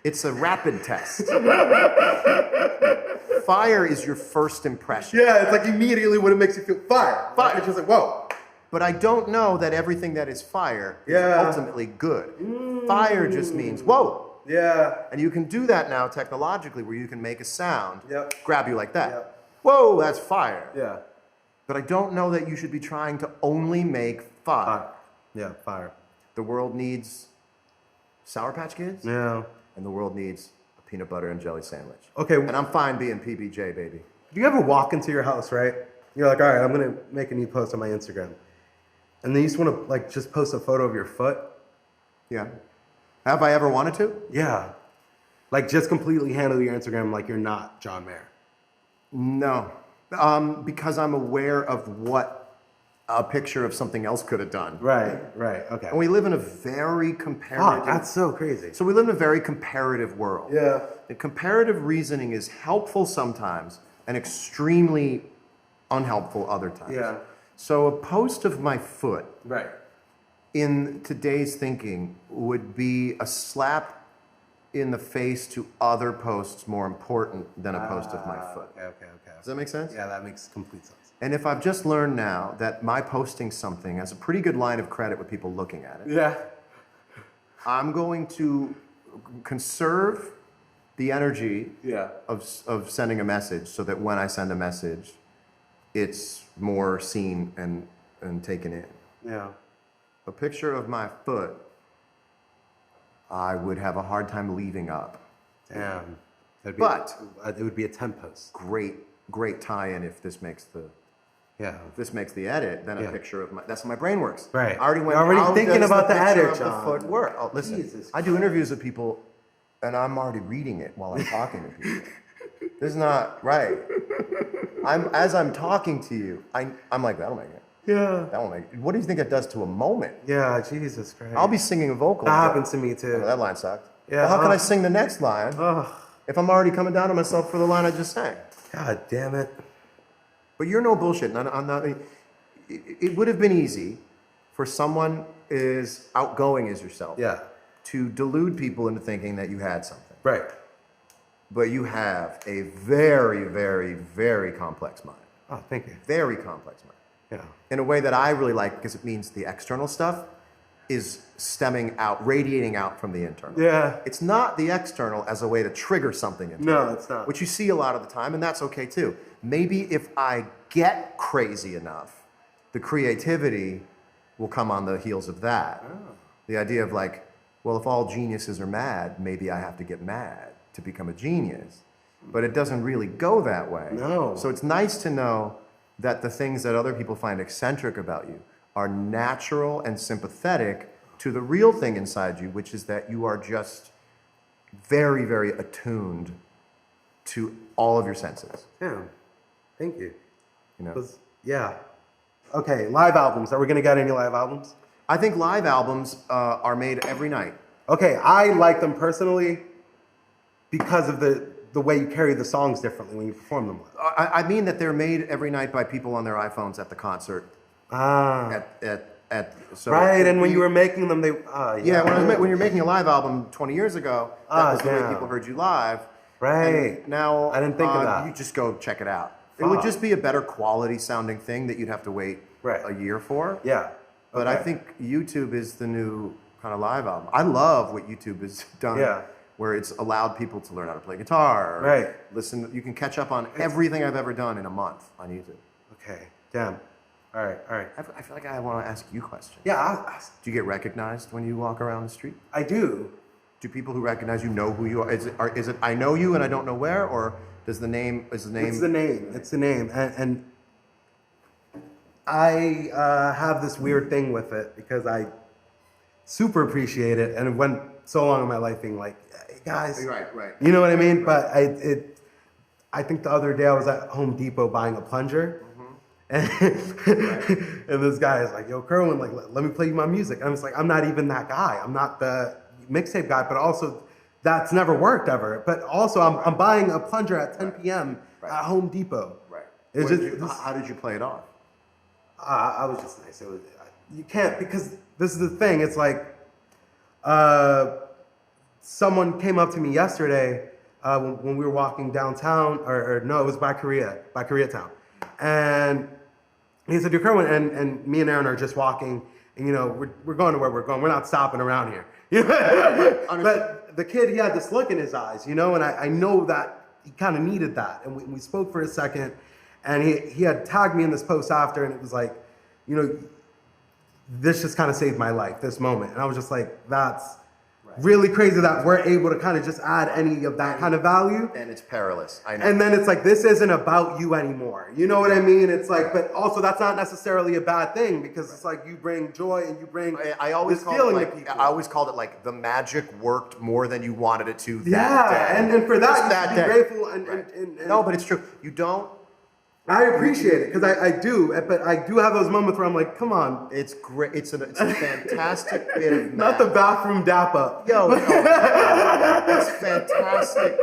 it's a rapid test. Fire is your first impression. Yeah, it's like immediately when it makes you feel fire. Fire. Like, it's just like, whoa. But I don't know that everything that is fire Yeah. is ultimately good. Fire just means, whoa. Yeah. And you can do that now technologically where you can make a sound, Yep. grab you like that. Yep. Whoa, that's fire. Yeah. But I don't know that you should be trying to only make fire. Fire. Yeah, fire. The world needs Sour Patch Kids, Yeah. and the world needs a peanut butter and jelly sandwich. Okay. And I'm fine being PBJ, baby. Do you ever walk into your house, right? You're like, all right, I'm gonna make a new post on my Instagram, and then you just want to like just post a photo of your foot. Yeah. Have I ever wanted to? Yeah. Like just completely handle your Instagram like you're not John Mayer. No. Because I'm aware of what a picture of something else could have done. Right. Okay. And we live in a very comparative... Oh, that's so crazy. So we live in a very comparative world. Yeah. And comparative reasoning is helpful sometimes and extremely unhelpful other times. Yeah. So a post of my foot Right. in today's thinking would be a slap in the face to other posts more important than a post of my foot. Okay. Does that make sense? Yeah, that makes complete sense. And if I've just learned now that my posting something has a pretty good line of credit with people looking at it, Yeah. I'm going to conserve the energy Yeah. of sending a message so that when I send a message, it's more seen and taken in. Yeah. A picture of my foot, I would have a hard time leaving up. Damn. That'd be, But- it would be a 10 post. Great tie-in if this makes the edit, then a Yeah. picture of that's how my brain works. Right. I already went. You're already how thinking does about the picture edit, of the John. foot work. Oh, listen. Jesus I do interviews with people, and I'm already reading it while I'm talking to people. This is not right. As I'm talking to you, I'm like, that'll make it. Yeah. That won't make it. What do you think it does to a moment? Yeah, Jesus Christ. I'll be singing a vocal. That but- happens to me too. Oh, that line sucked. Yeah, Well, how can I ugh. sing the next line if I'm already coming down on myself for the line I just sang? God damn it. But you're no bullshit. And I'm not. It would have been easy for someone as outgoing as yourself Yeah. to delude people into thinking that you had something. Right. But you have a very, very, very complex mind. Oh, thank you. Very complex mind. Yeah. In a way that I really like because it means the external stuff is stemming out, radiating out from the internal. Yeah. It's not the external as a way to trigger something internal. No, it's not. Which you see a lot of the time, and that's okay too. Maybe if I get crazy enough, the creativity will come on the heels of that. Oh. The idea of like, well, if all geniuses are mad, maybe I have to get mad to become a genius. But it doesn't really go that way. No. So it's nice to know that the things that other people find eccentric about you are natural and sympathetic to the real thing inside you, which is that you are just very, very attuned to all of your senses. Yeah. Thank you. You know? 'Cause- yeah. Okay, live albums. Are we going to get any live albums? I think live albums are made every night. Okay, I like them personally because of the way you carry the songs differently when you perform them live. I mean that they're made every night by people on their iPhones at the concert. Ah. So Right, and when you were making them, they... Yeah, when you're making a live album 20 years ago, that was the way damn. people heard you live. Right. And now I didn't think of that. You just go check it out. It would Fuck. just be a better quality sounding thing that you'd have to wait Right. a year for. Yeah. But I Okay. think YouTube is the new kind of live album. I love what YouTube has done. Yeah. Where it's allowed people to learn how to play guitar. Or Right. Listen, you can catch up on everything I've ever done in a month on YouTube. Okay, damn. All right, all right. I feel like I want to ask you questions. Yeah, Do you get recognized when you walk around the street? I do. Do people who recognize you know who you are? Is it I know you and I don't know where, or is the name? It's the name. It's the name, and I have this weird thing with it because I super appreciate it, and it went so long in my life being like, hey guys, Right. you know what I mean? But I think the other day I was at Home Depot buying a plunger, and, and this guy is like, yo, Kerwin, like, let me play you my music. And I was like, I'm not even that guy. I'm not the mixtape guy, but also that's never worked ever. But also I'm buying a plunger at 10 p.m. at Home Depot. Right. It's How did you play it off? I was just nice. It was, you can't, because this is the thing. It's like, someone came up to me yesterday when we were walking downtown, or no, it was by Koreatown. And he said, "You're Kerwin," and me and Aaron are just walking, and we're going to where we're going. We're not stopping around here. But the kid, he had this look in his eyes, and I know that he kind of needed that. And we spoke for a second, and he had tagged me in this post after, and it was like, this just kind of saved my life, this moment. And I was just like, that's really crazy that we're able to kind of just add any of that kind of value. And it's perilous. I know. And then it's like, this isn't about you anymore. You know what I mean? It's like, but also that's not necessarily a bad thing, because it's like you bring joy and you bring I always this called feeling it to like, people. I always called it like the magic worked more than you wanted it to. Yeah, that day. and for that, Just you that should be day. grateful. And No, but it's true. You don't. I appreciate it, because I do, but I do have those moments where I'm like, come on. It's great. It's a fantastic bit of Not the math. bathroom dap up. Yo, no, it's fantastic.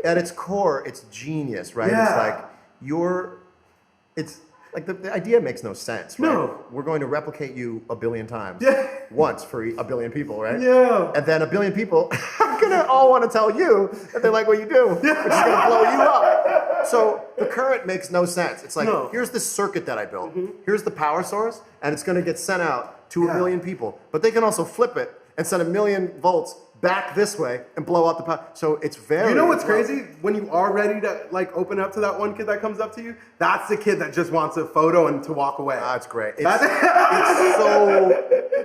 At its core, it's genius, right? Yeah. It's like it's like the idea makes no sense, right? No. We're going to replicate you a billion times. Yeah. Once for a billion people, right? Yeah. And then a billion people are gonna all want to tell you that they like what you do, which is gonna blow you up. So the current makes no sense. It's like, No. here's the circuit that I built. Here's the power source, and it's gonna get sent out to Yeah. a million people. But they can also flip it and send 1,000,000 volts back this way and blow out the power. So it's very. You know what's crazy? When you are ready to open up to that one kid that comes up to you, that's the kid that just wants a photo and to walk away. Ah, it's great. That's-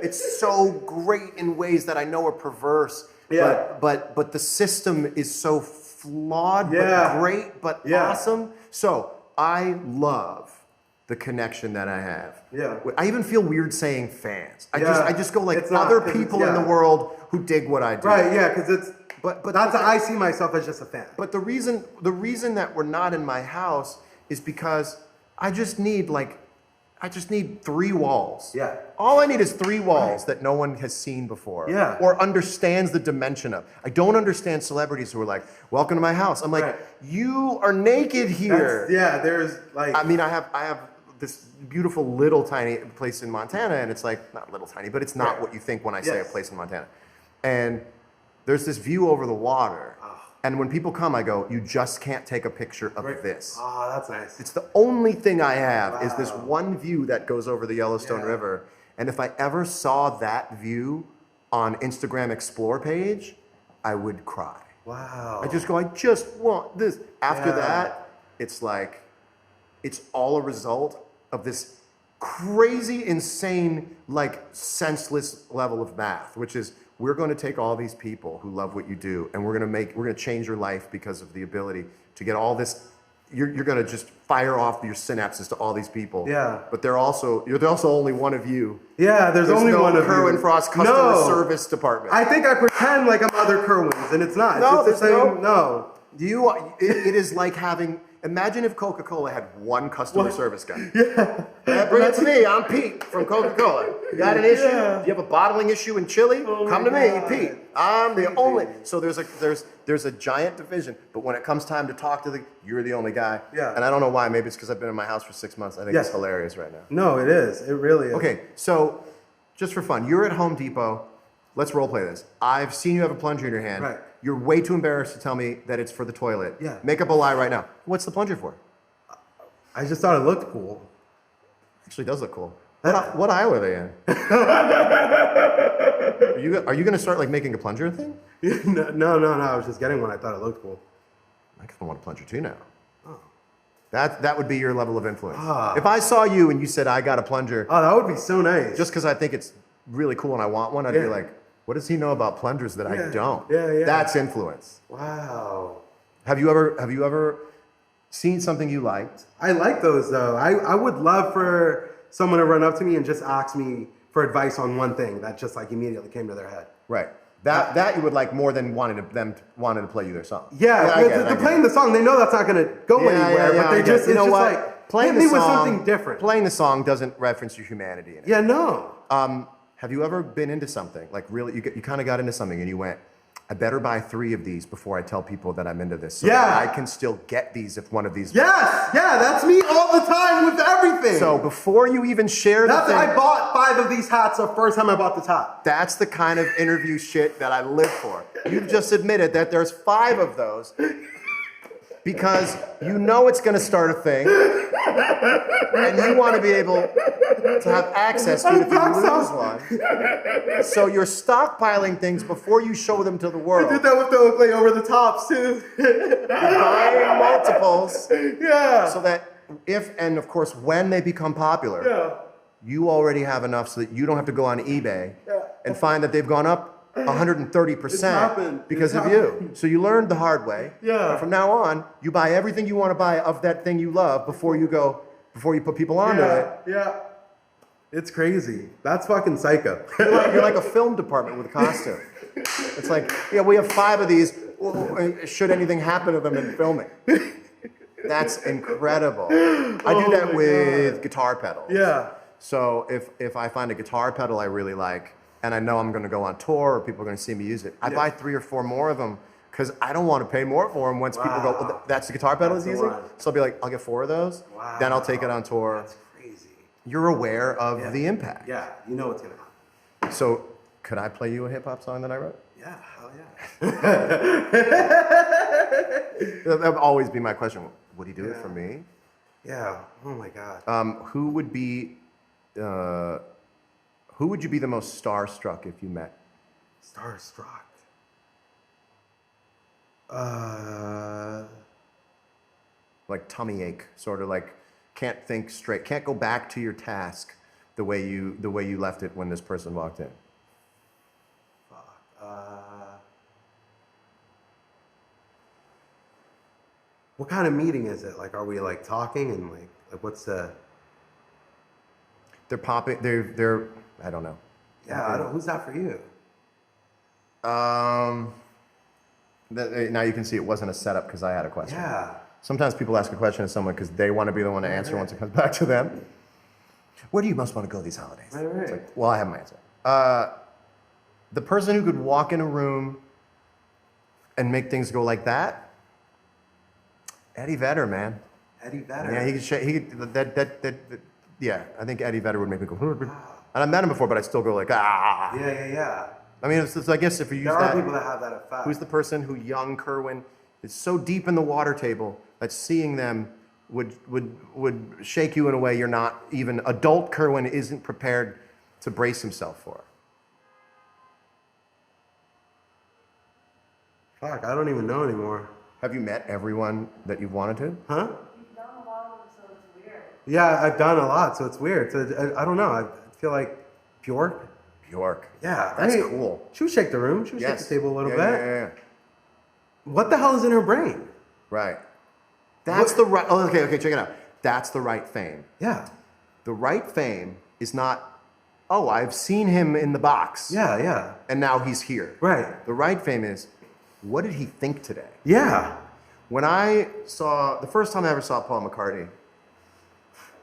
It's so great in ways that I know are perverse. Yeah. But the system is so flawed, Yeah. but great, but Yeah. awesome. So I love the connection that I have. Yeah. I even feel weird saying fans. I Yeah. just go like It's not, other 'cause it's- people in yeah. the world who dig what I do. Right, yeah, because it's. But That's I see myself as just a fan. But the reason that we're not in my house is because I just need 3 walls. Yeah. All I need is 3 walls that no one has seen before. Yeah. Or understands the dimension of. I don't understand celebrities who are like, welcome to my house. I'm like, Right. you are naked here. Yeah, there's like. I mean, I have this beautiful little tiny place in Montana, and it's like not little tiny, but it's not what you think when I say a place in Montana. And there's this view over the water. And when people come, I go, you just can't take a picture of this. Oh, that's nice. It's the only thing I have is this one view that goes over the Yellowstone River. And if I ever saw that view on Instagram Explore page, I would cry. Wow. I just go, I just want this. After that, it's like, it's all a result of this crazy, insane, like senseless level of math, which is we're going to take all these people who love what you do, and we're going to change your life because of the ability to get all this. You're going to just fire off your synapses to all these people. Yeah. But you're also only one of you. Yeah, there's only no one of Kerwin you. Frost customer service department. I think I pretend like I'm other Kerwins, and it's not. No, it's the same. No. It is like having. Imagine if Coca-Cola had one customer service guy. Yeah. Bring it to me. I'm Pete from Coca-Cola. You got an issue? Do you have a bottling issue in Chile? Come to me, Pete. I'm the only. So there's a giant division, but when it comes time to talk to you're the only guy. Yeah. And I don't know why. Maybe it's because I've been in my house for 6 months. I think it's hilarious right now. No, it is. It really is. Okay, so just for fun, you're at Home Depot. Let's role play this. I've seen you have a plunger in your hand. Right. You're way too embarrassed to tell me that it's for the toilet. Yeah. Make up a lie right now. What's the plunger for? I just thought it looked cool. Actually does look cool. What aisle are they in? Are you going to start like making a plunger thing? No. I was just getting one. I thought it looked cool. I kind of want a plunger too now. Oh. That would be your level of influence. If I saw you and you said, I got a plunger. Oh, that would be so nice. Just because I think it's really cool and I want one, I'd be like, what does he know about plungers that I don't? Yeah. That's influence. Wow. Have you ever seen something you liked? I like those though. I would love for someone to run up to me and just ask me for advice on one thing that just like immediately came to their head. Right. That you would like more than them wanting to play you their song. Yeah, they're playing the song. They know that's not going to go anywhere, but they just, it's just like, playing hit me with something different. Playing the song doesn't reference your humanity in it. Yeah, no. Have you ever been into something? Like really, you kind of got into something and you went, I better buy 3 of these before I tell people that I'm into this. So that I can still get these if one of these. Yes, that's me all the time with everything. So before you even share I bought 5 of these hats the first time I bought the top. That's the kind of interview shit that I live for. You've just admitted that there's 5 of those because you know it's going to start a thing and you want to be able to have access to it if you lose one. So you're stockpiling things before you show them to the world. I did that with the Oakley over the tops too. You're buying multiples. Yeah. So that if, and of course when they become popular, you already have enough so that you don't have to go on eBay and find that they've gone up 130% because of you. So you learned the hard way. Yeah. And from now on, you buy everything you want to buy of that thing you love before you put people onto it. Yeah. It's crazy. That's fucking psycho. You're like a film department with a costume. It's like, we have 5 of these. Should anything happen to them in filming? That's incredible. I do that with guitar pedals. Yeah. So if I find a guitar pedal I really like, and I know I'm going to go on tour or people are going to see me use it, I buy 3 or 4 more of them because I don't want to pay more for them once people go, well, that's the guitar pedal he's using? So I'll be like, I'll get 4 of those. Wow. Then I'll take it on tour. That's crazy. You're aware of the impact. Yeah, you know what's going to happen. So could I play you a hip-hop song that I wrote? Yeah, hell yeah. That would always be my question. Would he do it for me? Yeah. Oh my God. Who would you be the most starstruck if you met? Starstruck. Like tummy ache, sort of like can't think straight, can't go back to your task the way you left it when this person walked in. What kind of meeting is it? Like, are we like talking and like what's the? They're popping. They're. I don't know. Yeah, who's that for you? Now you can see it wasn't a setup because I had a question. Yeah. Sometimes people ask a question to someone because they want to be the one to answer once it comes back to them. Where do you most want to go these holidays? Right. It's like, well, I have my answer. The person who could walk in a room and make things go like that, Eddie Vedder, man. Eddie Vedder. Yeah, he could shake. He could, yeah, I think Eddie Vedder would make me go. And I've met him before, but I still go like ah. Yeah. I mean, it's, I guess if you use There that, are people that have that effect. who's the person who young Kerwin is so deep in the water table that seeing them would shake you in a way you're not even adult Kerwin isn't prepared to brace himself for. Fuck, I don't even know anymore. Have you met everyone that you've wanted to? Huh? You've done a lot of them, so it's weird. Yeah, I've done a lot, so it's weird. So I don't know. I feel like Bjork. Bjork. Yeah, That's right? cool. She would shake the room. She would Yes. shake the table a little bit. Yeah. What the hell is in her brain? Right. That's the right. Oh, okay. Check it out. That's the right fame. Yeah. The right fame is not, oh, I've seen him in the box. Yeah. And now he's here. Right. The right fame is, what did he think today? Yeah. When I saw, the first time I ever saw Paul McCartney,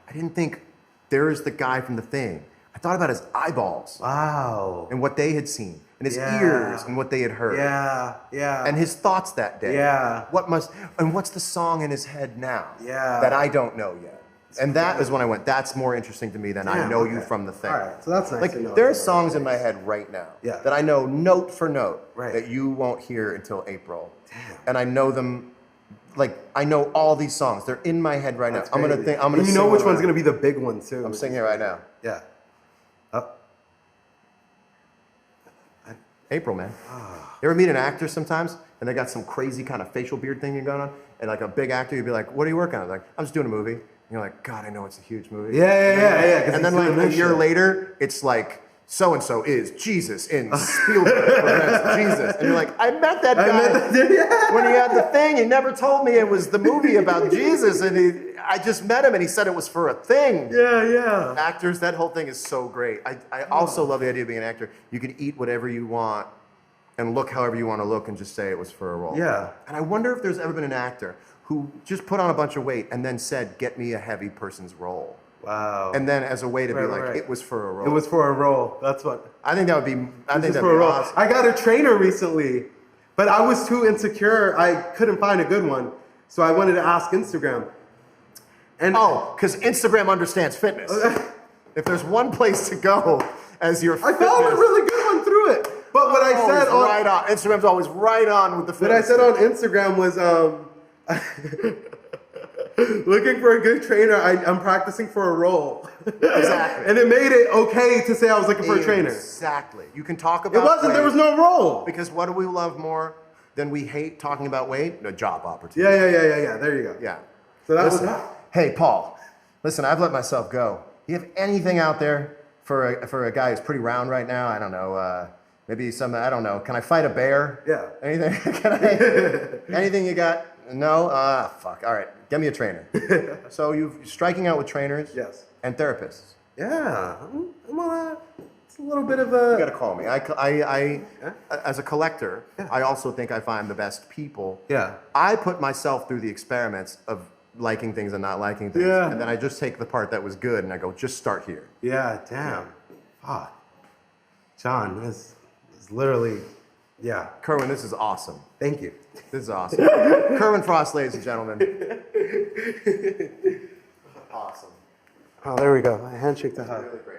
I didn't think, there's the guy from The Thing. I thought about his eyeballs Wow. and what they had seen, and his Yeah. ears and what they had heard. Yeah. And his thoughts that day. Yeah. What's the song in his head now? Yeah. That I don't know yet. And that is when I went, that's more interesting to me than I Damn, know you okay. from The Thing. All right, so that's nice Like, to know. there are songs in my head right now Yeah. that I know note for note Right. that you won't hear until April. Damn. And I know them, like, I know all these songs. They're in my head right That's now. I'm crazy. gonna And you know sing which one one's right- gonna be the big one too. I'm singing it right now. Yeah. Oh. April, man. Ah. You ever meet an actor sometimes and they got some crazy kind of facial beard thing going on? And like a big actor, you'd be like, what are you working on? Like, I'm just doing a movie. And you're like, God, I know it's a huge movie. Yeah. 'cause And then he's like doing a this year shit. later, it's like, so-and-so is Jesus in Spielberg presents Jesus. And you're like, I met that guy. Yeah. When he had the thing, he never told me it was the movie about Jesus. And I just met him and he said it was for a thing. Yeah. Actors, that whole thing is so great. I also love the idea of being an actor. You can eat whatever you want and look however you want to look and just say it was for a role. Yeah. And I wonder if there's ever been an actor who just put on a bunch of weight and then said, get me a heavy person's role. Wow. And then as a way to be like, Right. it was for a role. It was for a role. That's what. I think that would be, I think Just that'd for a be role. awesome. I got a trainer recently, but I was too insecure. I couldn't find a good one, so I wanted to ask Instagram. And Oh, because Instagram understands fitness. If there's one place to go as your I fitness. found a really good one through it. But what I said on right on. Instagram's always right on with the what I fitness. said on Instagram was looking for a good trainer. I'm practicing for a role. Exactly. And it made it okay to say I was looking for a trainer. Exactly. You can talk about It wasn't. There weight, was no role. Because what do we love more than we hate talking about weight? A job opportunity. Yeah. There you go. Yeah. So that Listen, was that. hey, Paul, listen, I've let myself go. You have anything out there for a guy who's pretty round right now? I don't know. Maybe some, I don't know. Can I fight a bear? Yeah. Anything? Anything you got? No? Fuck. All right. Get me a trainer. So you're striking out with trainers Yes. and therapists. Yeah. I'm on a. It's a little bit of You got to a. call me. I as a collector, I also think I find the best people. Yeah. I put myself through the experiments of liking things and not liking things. Yeah. And then I just take the part that was good and I go, just start here. Yeah. Damn. Fuck. John, this is literally. Yeah. Kerwin, this is awesome. Thank you. This is awesome. Kerwin Frost, ladies and gentlemen. Awesome. Oh, there we go. A handshake to hug. Really great.